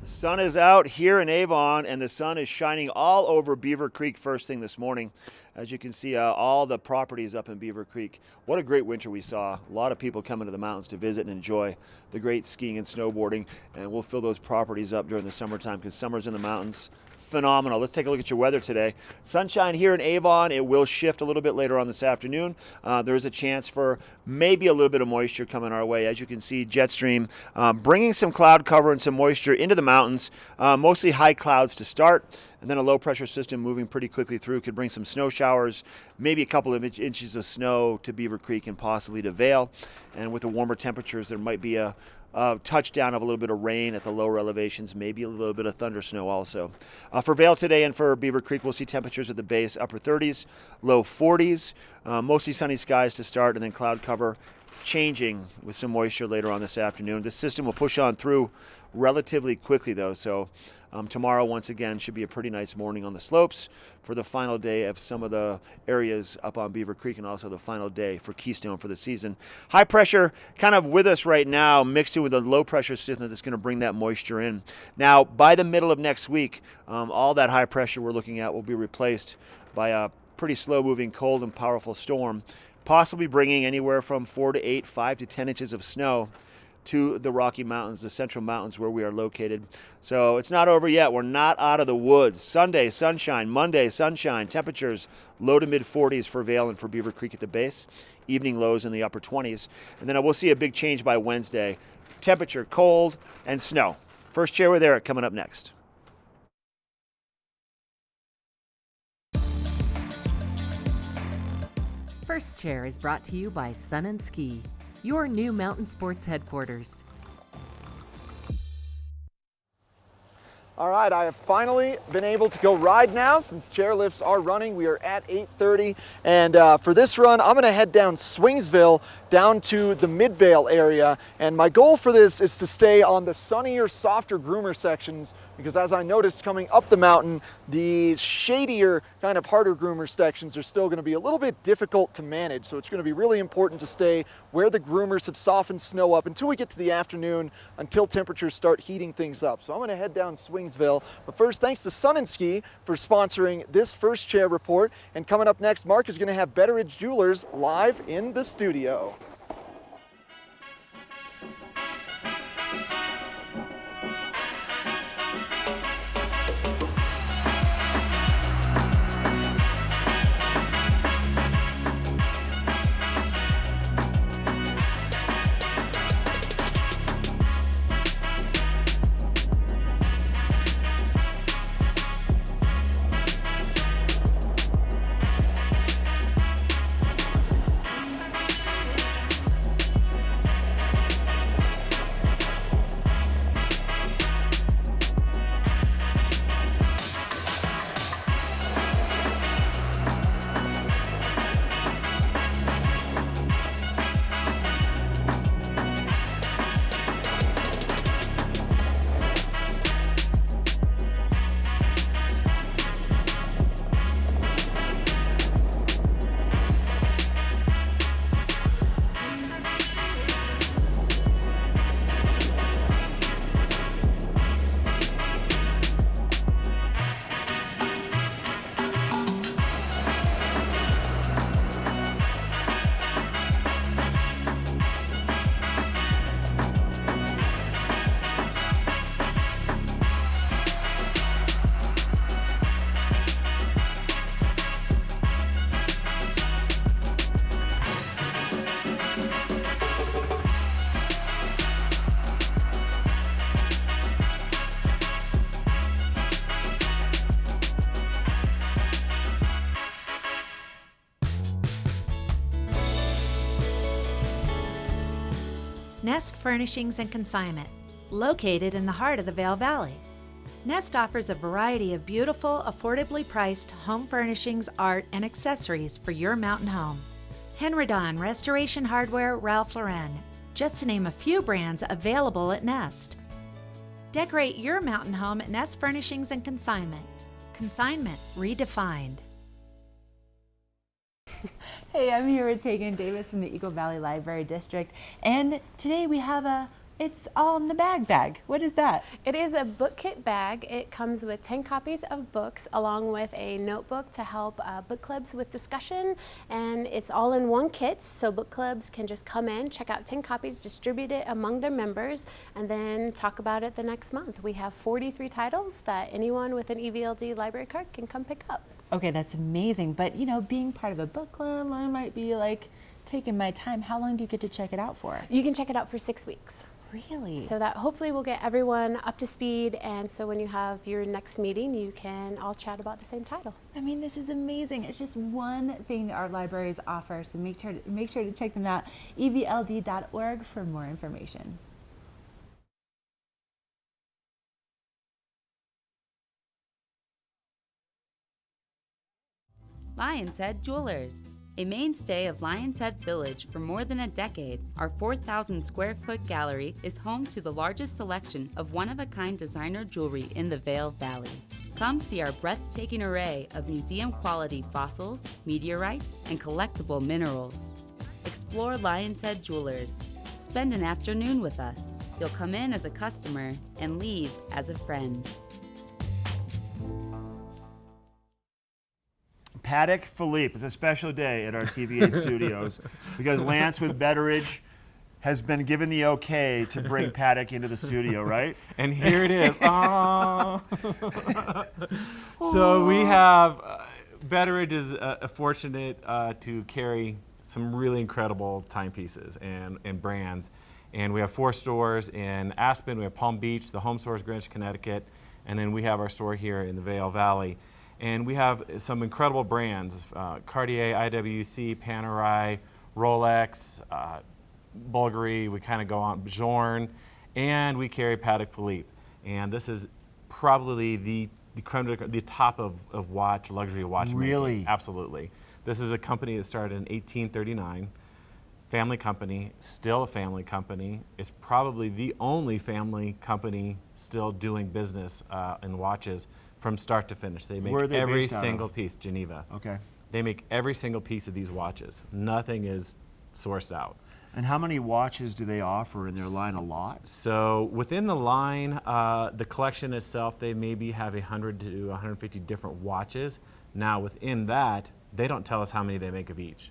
The sun is out here in Avon, and the sun is shining all over Beaver Creek first thing this morning. As you can see, all the properties up in Beaver Creek. What a great winter we saw. A lot of people coming to the mountains to visit and enjoy the great skiing and snowboarding, and we'll fill those properties up during the summertime because summer's in the mountains. Phenomenal. Let's take a look at your weather today. Sunshine here in Avon. It will shift a little bit later on this afternoon. There is a chance for maybe a little bit of moisture coming our way. As you can see, jet stream bringing some cloud cover and some moisture into the mountains. Mostly high clouds to start, and then a low pressure system moving pretty quickly through could bring some snow showers, maybe a couple of inches of snow to Beaver Creek and possibly to Vail. And with the warmer temperatures, there might be a touchdown of a little bit of rain at the lower elevations, maybe a little bit of thunder snow also. For Vail today and for Beaver Creek, we'll see temperatures at the base upper 30s, low 40s, mostly sunny skies to start, and then cloud cover changing with some moisture later on this afternoon. This system will push on through relatively quickly, though, so tomorrow, once again, should be a pretty nice morning on the slopes for the final day of some of the areas up on Beaver Creek, and also the final day for Keystone for the season. High pressure kind of with us right now, mixed in with a low pressure system that's going to bring that moisture in. Now, by the middle of next week, all that high pressure we're looking at will be replaced by a pretty slow moving, cold and powerful storm, possibly bringing anywhere from 4 to 8, 5 to 10 inches of snow to the Rocky Mountains, the Central Mountains where we are located. So it's not over yet. We're not out of the woods. Sunday, sunshine. Monday, sunshine. Temperatures low to mid 40s for Vail and for Beaver Creek at the base. Evening lows in the upper 20s. And then we'll see a big change by Wednesday. Temperature, cold, and snow. First Chair with Eric coming up next. First Chair is brought to you by Sun & Ski, your new mountain sports headquarters. All right, I have finally been able to go ride now since chairlifts are running. We are at 8:30, and for this run, I'm going to head down Swingsville down to the Midvale area, and my goal for this is to stay on the sunnier, softer groomer sections, because as I noticed coming up the mountain, the shadier, kind of harder groomer sections are still going to be a little bit difficult to manage, so it's going to be really important to stay where the groomers have softened snow up until we get to the afternoon, until temperatures start heating things up. So I'm going to head down Swingsville, but first, thanks to Sun & Ski for sponsoring this First Chair report, and coming up next, Mark is going to have Betteridge Jewelers live in the studio. Nest Furnishings and Consignment, located in the heart of the Vail Valley. Nest offers a variety of beautiful, affordably priced home furnishings, art, and accessories for your mountain home. Henredon, Restoration Hardware, Ralph Lauren, just to name a few brands available at Nest. Decorate your mountain home at Nest Furnishings and Consignment. Consignment redefined. Hey, I'm here with Tegan Davis from the Eagle Valley Library District, and today we have it's all in the bag. What is that? It is a book kit bag. It comes with 10 copies of books along with a notebook to help book clubs with discussion, and it's all in one kit, so book clubs can just come in, check out 10 copies, distribute it among their members, and then talk about it the next month. We have 43 titles that anyone with an EVLD library card can come pick up. Okay, that's amazing, but you know, being part of a book club, I might be like taking my time. How long do you get to check it out for? You can check it out for 6 weeks. Really? So that hopefully will get everyone up to speed, and so when you have your next meeting, you can all chat about the same title. I mean, this is amazing. It's just one thing that our libraries offer, so make sure to check them out. evld.org for more information. Lion's Head Jewelers. A mainstay of Lion's Head Village for more than a decade, our 4,000 square foot gallery is home to the largest selection of one-of-a-kind designer jewelry in the Vail Valley. Come see our breathtaking array of museum-quality fossils, meteorites, and collectible minerals. Explore Lion's Head Jewelers. Spend an afternoon with us. You'll come in as a customer and leave as a friend. Paddock Philippe. It's a special day at our TV8 studios because Lance with Betteridge has been given the okay to bring Paddock into the studio, right? And here it is. So we have, Betteridge is fortunate to carry some really incredible timepieces and brands. And we have 4 stores in Aspen, we have Palm Beach, the home store is Greenwich, Connecticut, and then we have our store here in the Vail Valley. And we have some incredible brands, Cartier, IWC, Panerai, Rolex, Bulgari, we kind of go on, Bjorn, and we carry Patek Philippe. And this is probably the top of luxury watch Really? making. Absolutely. This is a company that started in 1839, family company, still a family company. It's probably the only family company still doing business in watches from start to finish. They make every single piece, Geneva. Okay. They make every single piece of these watches. Nothing is sourced out. And how many watches do they offer in their line? A lot? So within the line, the collection itself, they maybe have 100 to 150 different watches. Now within that, they don't tell us how many they make of each.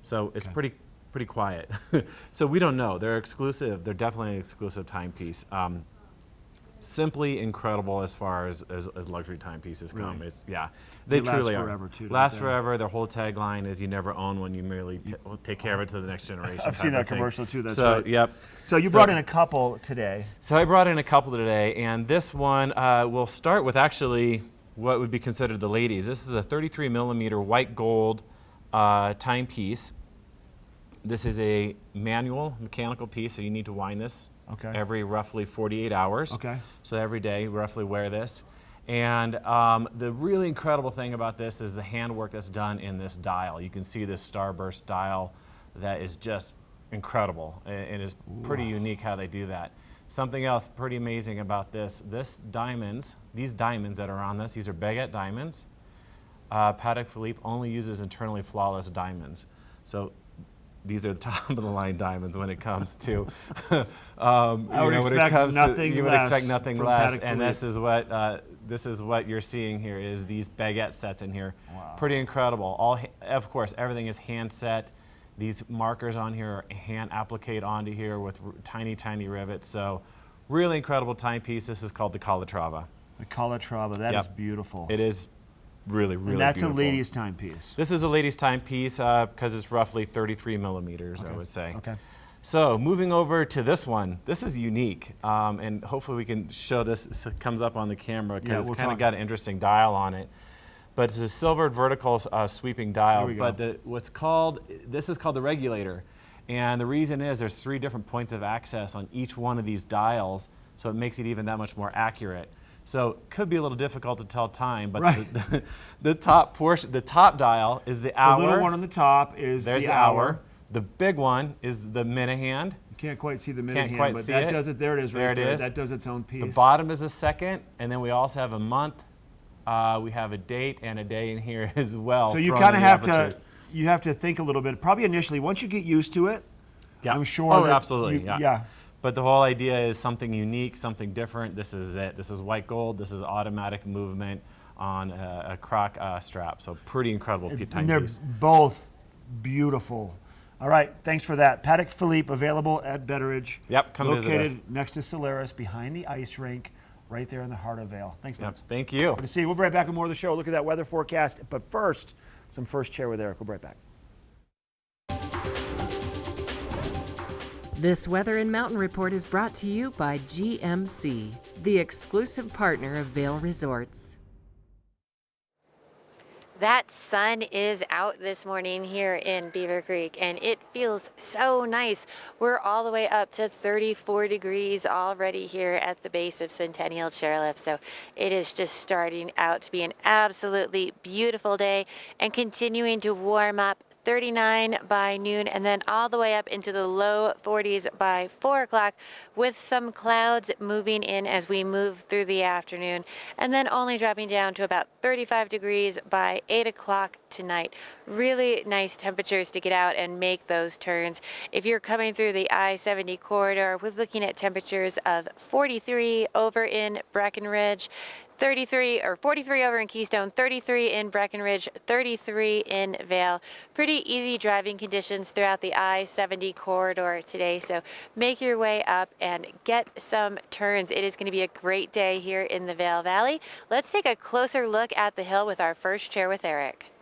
So it's pretty quiet. So we don't know. They're exclusive. They're definitely an exclusive timepiece. Simply incredible as far as luxury timepieces come. Really? It's they truly last are. forever too. Last forever. Their whole tagline is "You never own one. You merely take care of it to the next generation." I've seen that commercial too. That's so right. Yep. So you brought in a couple today. So I brought in a couple today, and this one we'll start with actually what would be considered the ladies. This is a 33 millimeter white gold timepiece. This is a mechanical piece, so you need to wind this every roughly 48 hours. Okay. So every day, roughly wear this. And the really incredible thing about this is the handwork that's done in this dial. You can see this starburst dial that is just incredible. It is pretty unique how they do that. Something else pretty amazing about these diamonds that are on this, these are baguette diamonds. Patek Philippe only uses internally flawless diamonds. So these are the top of the line diamonds when it comes to, you would expect nothing less. And this is what you're seeing here is these baguette sets in here. Wow. Pretty incredible. Of course, everything is hand set. These markers on here are hand appliqued onto here with tiny, tiny rivets. So really incredible timepiece. This is called the Calatrava. The Calatrava, that is beautiful. It is really, really and that's beautiful. A lady's timepiece. This is a lady's timepiece because it's roughly 33 millimeters, I would say. Okay. So moving over to this one, this is unique, and hopefully we can show this. It comes up on the camera because it's kind of got an interesting dial on it. But it's a silvered vertical sweeping dial. But this is called the regulator, and the reason is there's 3 different points of access on each one of these dials, so it makes it even that much more accurate. So it could be a little difficult to tell time, but the top dial is the hour. The little one on the top is the hour. The big one is the minute hand. You can't quite see the minute hand, but that does it. There it is right there. That does its own piece. The bottom is a second, and then we also have a month. We have a date and a day in here as well. So you kind of have to think a little bit. Probably initially, once you get used to it, I'm sure. Oh, absolutely. Yeah. But the whole idea is something unique, something different. This is it. This is white gold. This is automatic movement on a croc strap. So pretty incredible timepiece. And they're both beautiful. All right, thanks for that. Patek Philippe available at Betteridge. Yep, come visit us. Located next to Solaris, behind the ice rink, right there in the heart of Vail. Thanks, Lance. Thank you. Good to see you. We'll be right back with more of the show. Look at that weather forecast. But first, some First Chair with Eric. We'll be right back. This Weather and Mountain Report is brought to you by GMC, the exclusive partner of Vail Resorts. That sun is out this morning here in Beaver Creek, and it feels so nice. We're all the way up to 34 degrees already here at the base of Centennial Chairlift. So it is just starting out to be an absolutely beautiful day and continuing to warm up 39 by noon, and then all the way up into the low 40s by 4 o'clock, with some clouds moving in as we move through the afternoon, and then only dropping down to about 35 degrees by 8 o'clock tonight. Really nice temperatures to get out and make those turns. If you're coming through the I-70 corridor, we're looking at temperatures of 43 over in Breckenridge, 43 over in Keystone, 33 in Breckenridge, 33 in Vail. Pretty easy driving conditions throughout the I-70 corridor today, so make your way up and get some turns. It is going to be a great day here in the Vail Valley. Let's take a closer look at the hill with our first chair with Eric.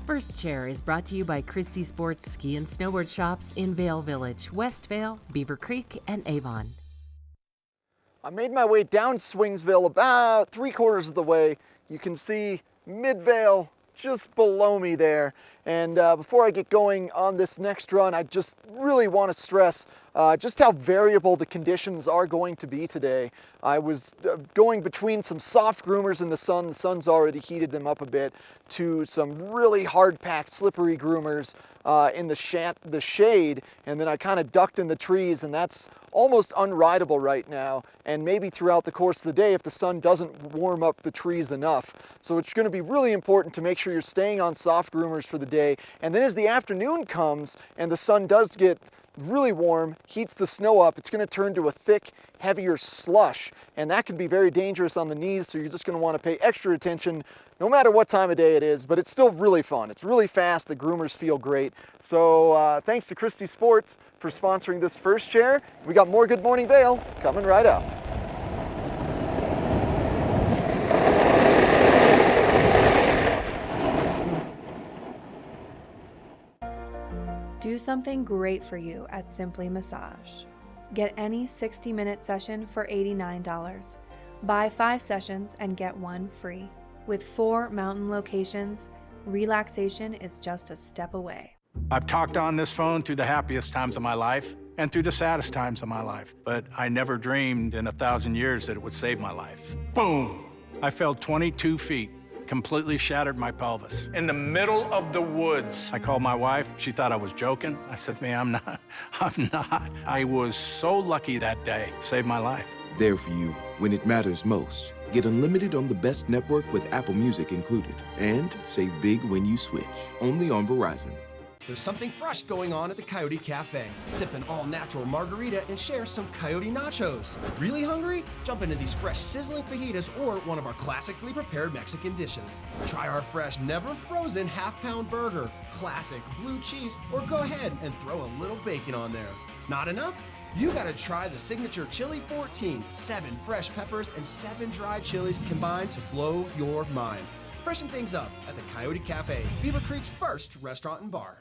First Chair is brought to you by Christie Sports Ski and Snowboard Shops in Vail Village, West Vail, Beaver Creek, and Avon. I made my way down Swingsville about 3/4 of the way. You can see Midvale just below me there. And before I get going on this next run, I just really want to stress just how variable the conditions are going to be today. I was going between some soft groomers in the sun. The sun's already heated them up a bit, to some really hard-packed, slippery groomers in the shade, and then I kind of ducked in the trees, and that's almost unrideable right now, and maybe throughout the course of the day if the sun doesn't warm up the trees enough. So it's going to be really important to make sure you're staying on soft groomers for the day, and then as the afternoon comes and the sun does get really warm, heats the snow up, it's going to turn to a thick, heavier slush, and that can be very dangerous on the knees, so you're just going to want to pay extra attention no matter what time of day it is, but it's still really fun. It's really fast, the groomers feel great. So thanks to Christie Sports for sponsoring this first chair. We got more Good Morning Vail coming right up. Do something great for you at Simply Massage. Get any 60-minute session for $89. Buy 5 sessions and get 1 free. With 4 mountain locations, relaxation is just a step away. I've talked on this phone through the happiest times of my life and through the saddest times of my life, but I never dreamed in 1,000 years that it would save my life. Boom! I fell 22 feet, completely shattered my pelvis. In the middle of the woods. I called my wife. She thought I was joking. I said, "Man, I'm not. I was so lucky that day. Saved my life." There for you when it matters most. Get unlimited on the best network with Apple Music included. And save big when you switch. Only on Verizon. There's something fresh going on at the Coyote Cafe. Sip an all-natural margarita and share some Coyote nachos. Really hungry? Jump into these fresh sizzling fajitas or one of our classically prepared Mexican dishes. Try our fresh, never-frozen half-pound burger, classic blue cheese, or go ahead and throw a little bacon on there. Not enough? You gotta try the signature Chili 14, 7 fresh peppers and 7 dried chilies combined to blow your mind. Freshen things up at the Coyote Cafe, Beaver Creek's first restaurant and bar.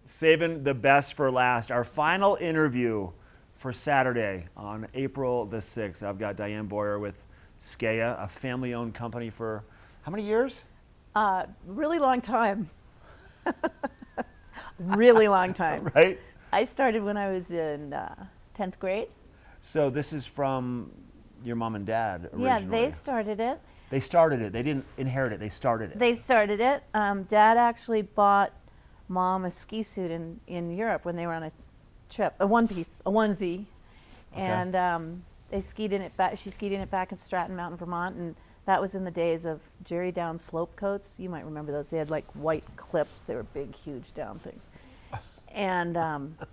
Saving the best for last. Our final interview for Saturday on April the 6th. I've got Diane Boyer with Skea, a family-owned company for how many years? Really long time. Really long time. Right? I started when I was in 10th grade. So this is from your mom and dad originally. Yeah, they started it. They started it. They didn't inherit it. They started it. They started it. Dad actually bought Mom a ski suit in Europe when they were on a trip, a onesie, and they skied in it back. She skied in it back in Stratton Mountain, Vermont, and that was in the days of Jerry Down slope coats. You might remember those. They had like white clips. They were big, huge down things. And it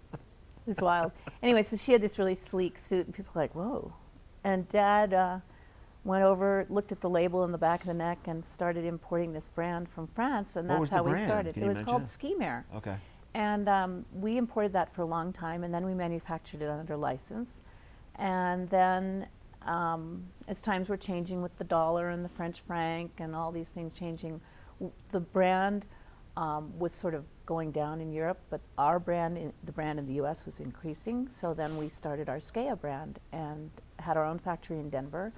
was wild. Anyway, so she had this really sleek suit, and people were like, whoa. And Dad went over, looked at the label in the back of the neck, and started importing this brand from France, and What that's was the how we brand? started. Can It you was called mention? Ski Mare. Okay. And we imported that for a long time, and then we manufactured it under license. And then as times were changing with the dollar and the French franc and all these things changing, the brand was sort of going down in Europe, but our brand, the brand in the US was increasing. So then we started our Skea brand and had our own factory in Denver,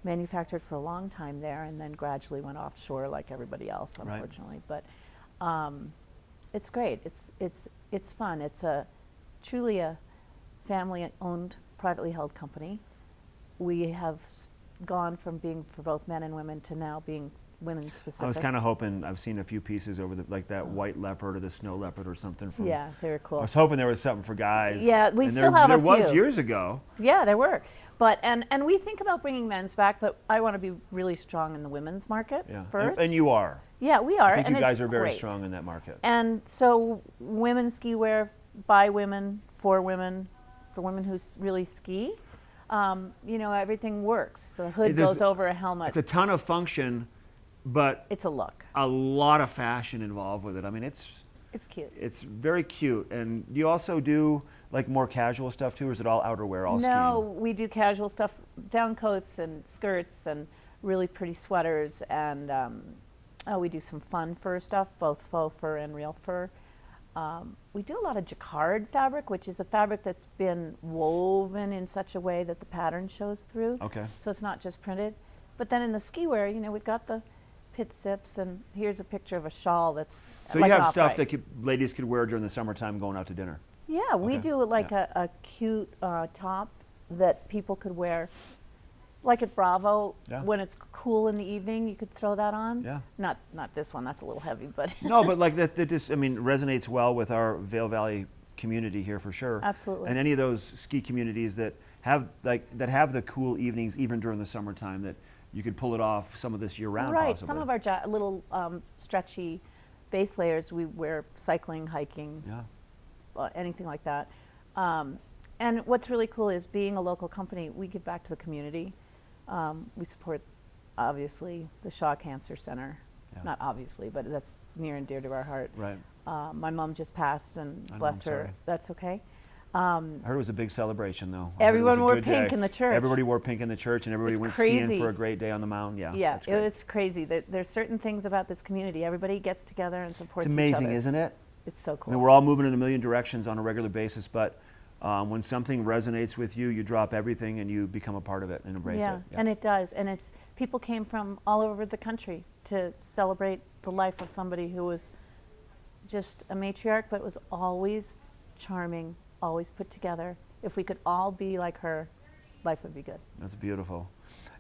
manufactured for a long time there, and then gradually went offshore like everybody else, unfortunately. Right. But it's great. It's fun. It's truly a family-owned, privately held company. We have gone from being for both men and women to now being women specific. I was kind of hoping, I've seen a few pieces over like that white leopard or the snow leopard or something. From, yeah, they were cool. I was hoping there was something for guys. Yeah, we and still have a few. There was years ago. Yeah, there were. But and we think about bringing men's back, but I want to be really strong in the women's market first. And you are. Yeah, we are. I think and you guys it's are very great. strong in that market. And so women's ski wear by women, for women who really ski. You know, everything works. The hood goes over a helmet. It's a ton of function, but it's a look. A lot of fashion involved with it. I mean, it's cute. It's very cute. And you also do like more casual stuff too, or is it all outerwear, all skiing? No, we do casual stuff, down coats and skirts and really pretty sweaters, and we do some fun fur stuff, both faux fur and real fur. We do a lot of jacquard fabric, which is a fabric that's been woven in such a way that the pattern shows through. Okay. So it's not just printed. But then in the ski wear, you know, we've got the pit zips, and here's a picture of a shawl that's So like you have an stuff off-white. that ladies could wear during the summertime going out to dinner. Yeah, we do like a cute top that people could wear. Like at Bravo, when it's cool in the evening, you could throw that on. Yeah. Not this one, that's a little heavy, but. No, but like that just, I mean, resonates well with our Vail Valley community here for sure. Absolutely. And any of those ski communities that have the cool evenings even during the summertime, that you could pull it off some of this year round. Right, possibly. some of our little stretchy base layers we wear cycling, hiking, anything like that. And what's really cool is being a local company, we give back to the community. We support, obviously, the Shaw Cancer Center. Yeah. Not obviously, but that's near and dear to our heart. Right. My mom just passed, and bless her. Sorry. That's okay. I heard it was a big celebration, though. Everyone wore pink in the church. Everybody wore pink in the church, and everybody went skiing for a great day on the mountain. Yeah. Yeah, it's crazy. There's certain things about this community. Everybody gets together and supports each other. It's amazing, isn't it? It's so cool. I mean, we're all moving in a million directions on a regular basis, but when something resonates with you, you drop everything and you become a part of it and embrace it. Yeah, and it does. And people came from all over the country to celebrate the life of somebody who was just a matriarch, but was always charming, always put together. If we could all be like her, life would be good. That's beautiful.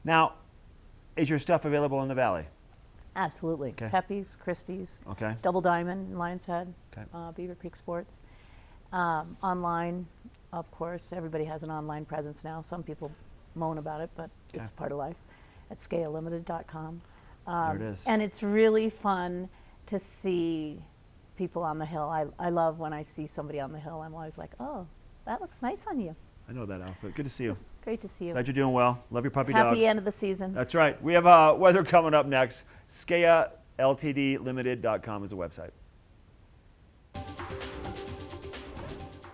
Now, is your stuff available in the Valley? Absolutely. Okay. Pepe's, Christie's, okay. Double Diamond in Lion's Head, okay. Beaver Creek Sports. Online, of course, everybody has an online presence now. Some people moan about it, but it's part of life. At scalelimited.com. There it is. And it's really fun to see people on the hill. I love when I see somebody on the hill. I'm always like, oh, that looks nice on you. I know that outfit. Good to see you. It's great to see you. Glad you're doing well. Love your puppy dog. Happy end of the season. That's right. We have weather coming up next. SkeaLTDLimited.com is the website.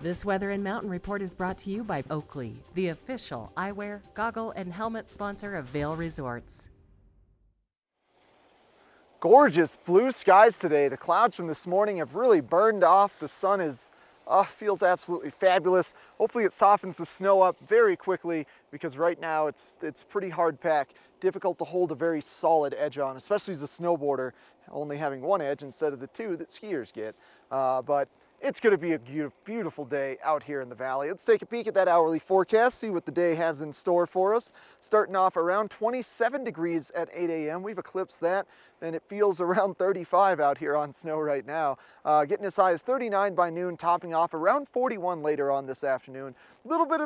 This Weather and Mountain Report is brought to you by Oakley, the official eyewear, goggle, and helmet sponsor of Vail Resorts. Gorgeous blue skies today. The clouds from this morning have really burned off. The sun is feels absolutely fabulous. Hopefully it softens the snow up very quickly, because right now it's pretty hard pack. Difficult to hold a very solid edge on, especially as a snowboarder, only having one edge instead of the two that skiers get. But it's going to be a beautiful day out here in the valley. Let's take a peek at that hourly forecast, see what the day has in store for us. Starting off around 27 degrees at 8 a.m. We've eclipsed that, and it feels around 35 out here on snow right now. Getting as high as 39 by noon, topping off around 41 later on this afternoon. A little bit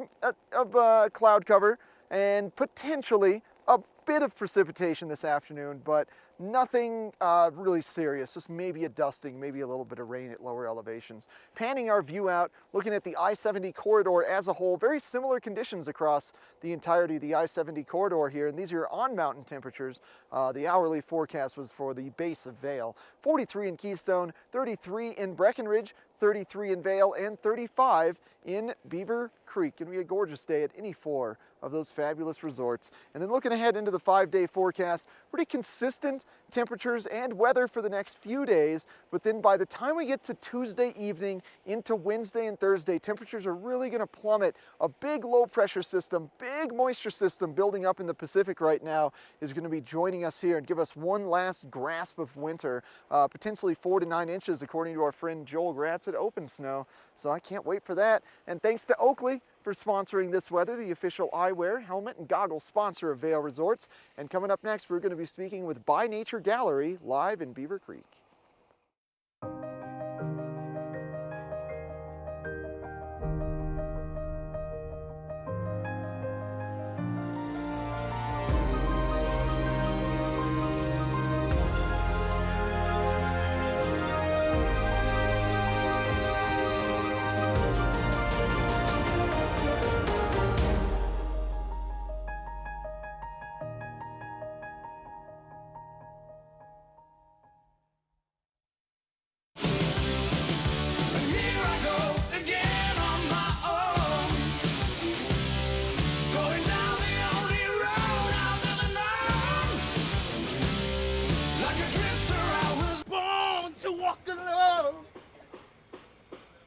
of cloud cover and potentially a bit of precipitation this afternoon, but Nothing really serious, just maybe a dusting, maybe a little bit of rain at lower elevations. Panning our view out, looking at the I-70 corridor as a whole, very similar conditions across the entirety of the I-70 corridor here, and these are on-mountain temperatures. The hourly forecast was for the base of Vail. 43 in Keystone, 33 in Breckenridge, 33 in Vail, and 35 in Beaver Creek. Going to be a gorgeous day at any 4 of those fabulous resorts. And then looking ahead into the 5-day forecast, pretty consistent temperatures and weather for the next few days, but then by the time we get to Tuesday evening into Wednesday and Thursday, temperatures are really going to plummet. A big low pressure system, big moisture system building up in the Pacific right now is going to be joining us here and give us one last grasp of winter, potentially 4 to 9 inches according to our friend Joel Gratz at Open Snow. So I can't wait for that. And thanks to Oakley for sponsoring this weather, the official eyewear, helmet, and goggles sponsor of Vail Resorts. And coming up next, we're going to be speaking with By Nature Gallery live in Beaver Creek.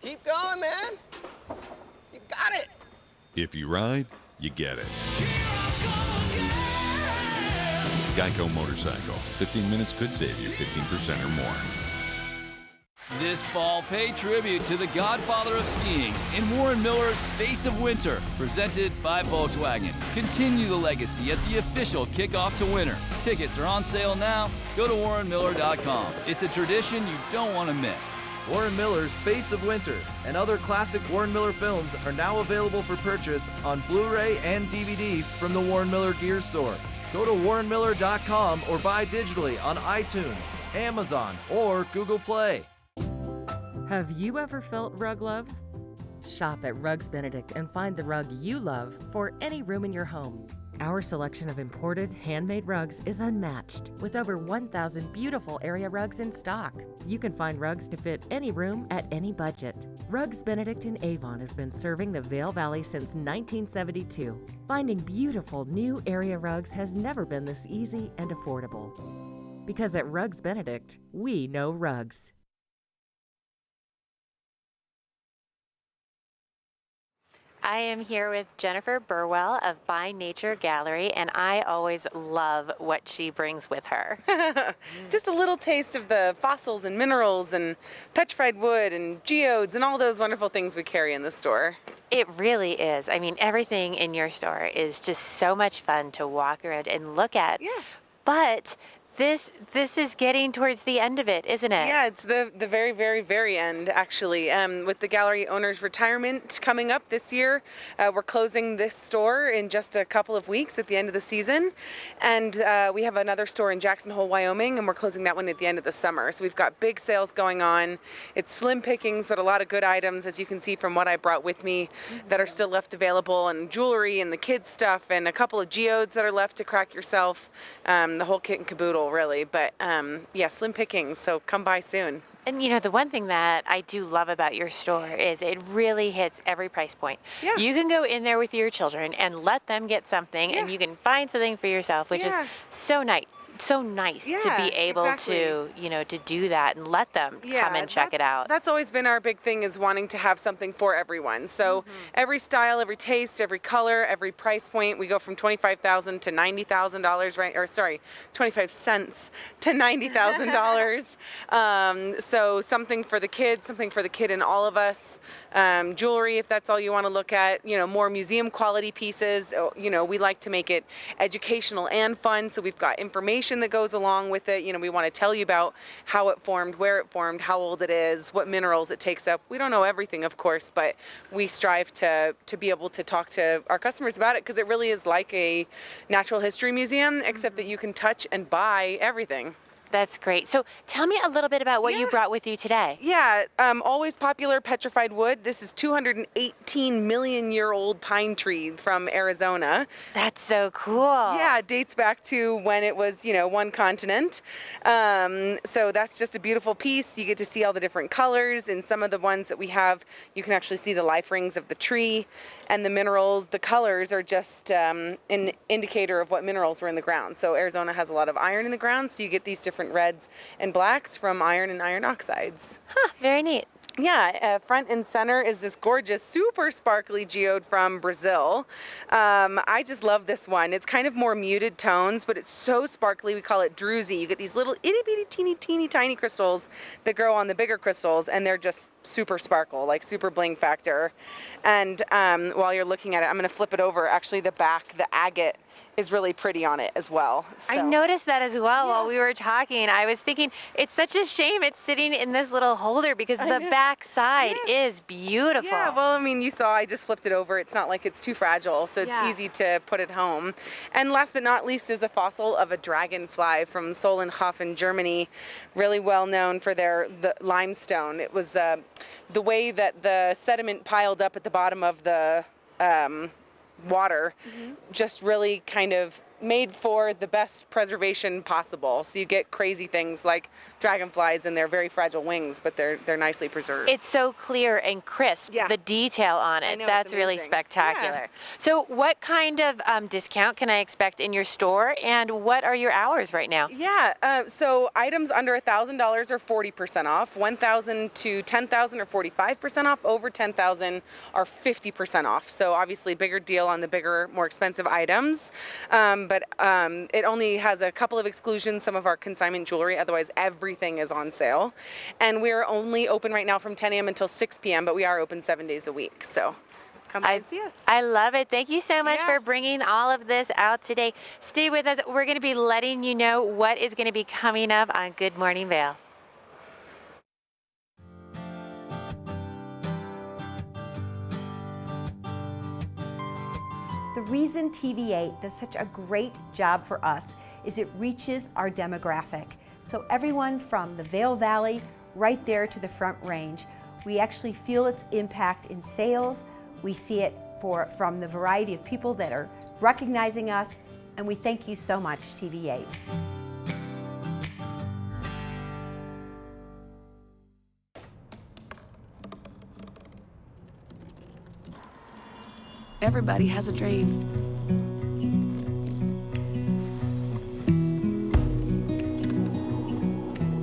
Keep going, man. You got it. If you ride, you get it. Geico Motorcycle. 15 minutes could save you 15% or more. This fall, pay tribute to the godfather of skiing in Warren Miller's Face of Winter, presented by Volkswagen. Continue the legacy at the official kickoff to winter. Tickets are on sale now. Go to warrenmiller.com. It's a tradition you don't want to miss. Warren Miller's Face of Winter and other classic Warren Miller films are now available for purchase on Blu-ray and DVD from the Warren Miller Gear Store. Go to warrenmiller.com or buy digitally on iTunes, Amazon, or Google Play. Have you ever felt rug love? Shop at Rugs Benedict and find the rug you love for any room in your home. Our selection of imported, handmade rugs is unmatched, with over 1,000 beautiful area rugs in stock. You can find rugs to fit any room at any budget. Rugs Benedict in Avon has been serving the Vail Valley since 1972. Finding beautiful new area rugs has never been this easy and affordable. Because at Rugs Benedict, we know rugs. I am here with Jennifer Burwell of By Nature Gallery, and I always love what she brings with her. Just a little taste of the fossils and minerals and petrified wood and geodes and all those wonderful things we carry in the store. It really is. I mean, everything in your store is just so much fun to walk around and look at. Yeah. But this is getting towards the end of it, isn't it? Yeah, it's the very, very, very end, actually. With the gallery owner's retirement coming up this year, we're closing this store in just a couple of weeks at the end of the season. And we have another store in Jackson Hole, Wyoming, and we're closing that one at the end of the summer. So we've got big sales going on. It's slim pickings, but a lot of good items, as you can see from what I brought with me, that are still left available, and jewelry and the kids' stuff, and a couple of geodes that are left to crack yourself. The whole kit and caboodle, really. But yeah, slim pickings, so come by soon. And you know, the one thing that I do love about your store is it really hits every price point. Yeah. You can go in there with your children and let them get something, and you can find something for yourself, which is so nice. So nice to be able to, you know, to do that and let them come and check it out. That's always been our big thing, is wanting to have something for everyone. So every style, every taste, every color, every price point, we go from $25,000 to $90,000, right? Or sorry, 25 cents to $90,000. So something for the kids, something for the kid in all of us. Jewelry, if that's all you want to look at. You know, more museum quality pieces. You know, we like to make it educational and fun. So we've got information that goes along with it. You know, we want to tell you about how it formed, where it formed, how old it is, what minerals it takes up. We don't know everything, of course, but we strive to be able to talk to our customers about it, because it really is like a natural history museum, except that you can touch and buy everything. That's great. So tell me a little bit about what you brought with you today. Yeah, always popular petrified wood. This is 218 million year old pine tree from Arizona. That's so cool. Yeah, it dates back to when it was, one continent. So that's just a beautiful piece. You get to see all the different colors. And some of the ones that we have, you can actually see the life rings of the tree and the minerals. The colors are just an indicator of what minerals were in the ground. So Arizona has a lot of iron in the ground, so you get these different reds and blacks from iron and iron oxides. Huh, very neat. Yeah, front and center is this gorgeous, super sparkly geode from Brazil. I just love this one. It's kind of more muted tones, but it's so sparkly. We call it druzy. You get these little itty bitty teeny tiny crystals that grow on the bigger crystals, and they're just super sparkle, like super bling factor. And while you're looking at it, I'm going to flip it over. Actually, the back, the agate, is really pretty on it as well. I noticed that as well while we were talking. I was thinking, it's such a shame it's sitting in this little holder because the back side is beautiful. Yeah, well, I mean, you saw I just flipped it over. It's not like it's too fragile, so it's easy to put at home. And last but not least is a fossil of a dragonfly from Solnhofen, Germany, really well known for the limestone. It was the way that the sediment piled up at the bottom of the water just really kind of made for the best preservation possible. So you get crazy things like dragonflies and their very fragile wings, but they're nicely preserved. It's so clear and crisp, the detail on it. That's really spectacular. So what kind of discount can I expect in your store, and what are your hours right now? Yeah, so items under $1,000 are 40% off, 1,000 to 10,000 are 45% off, over 10,000 are 50% off. So obviously bigger deal on the bigger, more expensive items. But it only has a couple of exclusions, some of our consignment jewelry, otherwise everything is on sale. And we're only open right now from 10 a.m. until 6 p.m., but we are open 7 days a week, so come and see us. I love it. Thank you so much for bringing all of this out today. Stay with us. We're going to be letting you know what is going to be coming up on Good Morning Vail. The reason TV8 does such a great job for us is it reaches our demographic. So everyone from the Vail Valley right there to the Front Range, we actually feel its impact in sales. We see it from the variety of people that are recognizing us, and we thank you so much, TV8. Everybody has a dream.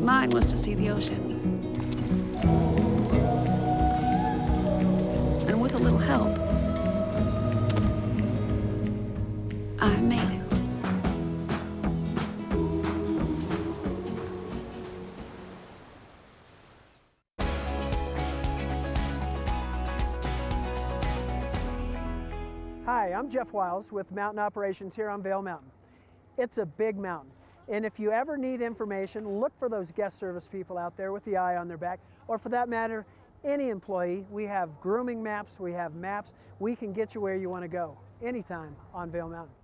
Mine was to see the ocean. And with a little help, I made it. Hi, I'm Jeff Wiles with Mountain Operations here on Vail Mountain. It's a big mountain, and if you ever need information, look for those guest service people out there with the eye on their back, or for that matter, any employee. We have grooming maps, we have maps. We can get you where you want to go anytime on Vail Mountain.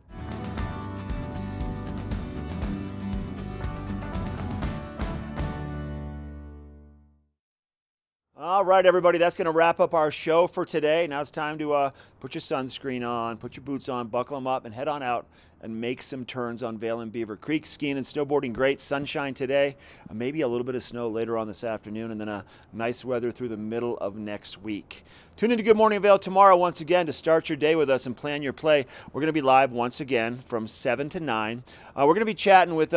All right, everybody, that's going to wrap up our show for today. Now it's time to put your sunscreen on, put your boots on, buckle them up, and head on out and make some turns on Vail and Beaver Creek. Skiing and snowboarding, great. Sunshine today, maybe a little bit of snow later on this afternoon, and then a nice weather through the middle of next week. Tune in to Good Morning Vail tomorrow once again to start your day with us and plan your play. We're going to be live once again from 7 to 9. We're going to be chatting with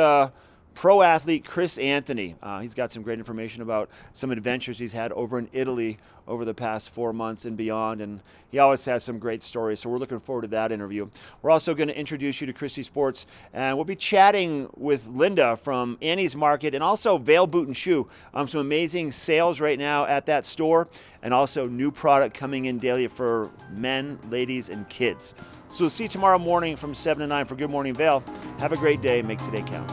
pro athlete Chris Anthony. He's got some great information about some adventures he's had over in Italy over the past 4 months and beyond, and he always has some great stories, so we're looking forward to that interview. We're also going to introduce you to Christie Sports, and we'll be chatting with Linda from Annie's Market and also Vail Boot and Shoe. Some amazing sales right now at that store, and also new product coming in daily for men, ladies, and kids. So we'll see you tomorrow morning from 7 to 9 for Good Morning Vail. Have a great day. Make today count.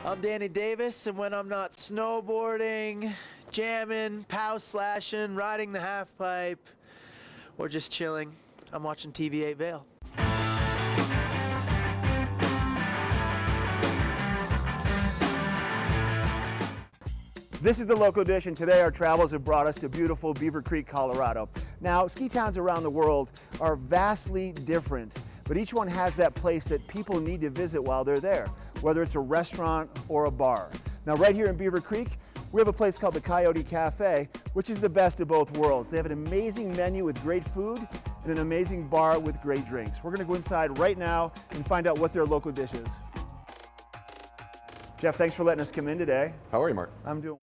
I'm Danny Davis, and when I'm not snowboarding, jamming, pow slashing, riding the half pipe, or just chilling, I'm watching TV8 Vail. This is the local edition. Today our travels have brought us to beautiful Beaver Creek, Colorado. Now, ski towns around the world are vastly different, but each one has that place that people need to visit while they're there, whether it's a restaurant or a bar. Now, right here in Beaver Creek, we have a place called the Coyote Cafe, which is the best of both worlds. They have an amazing menu with great food and an amazing bar with great drinks. We're gonna go inside right now and find out what their local dish is. Jeff, thanks for letting us come in today. How are you, Mark? I'm doing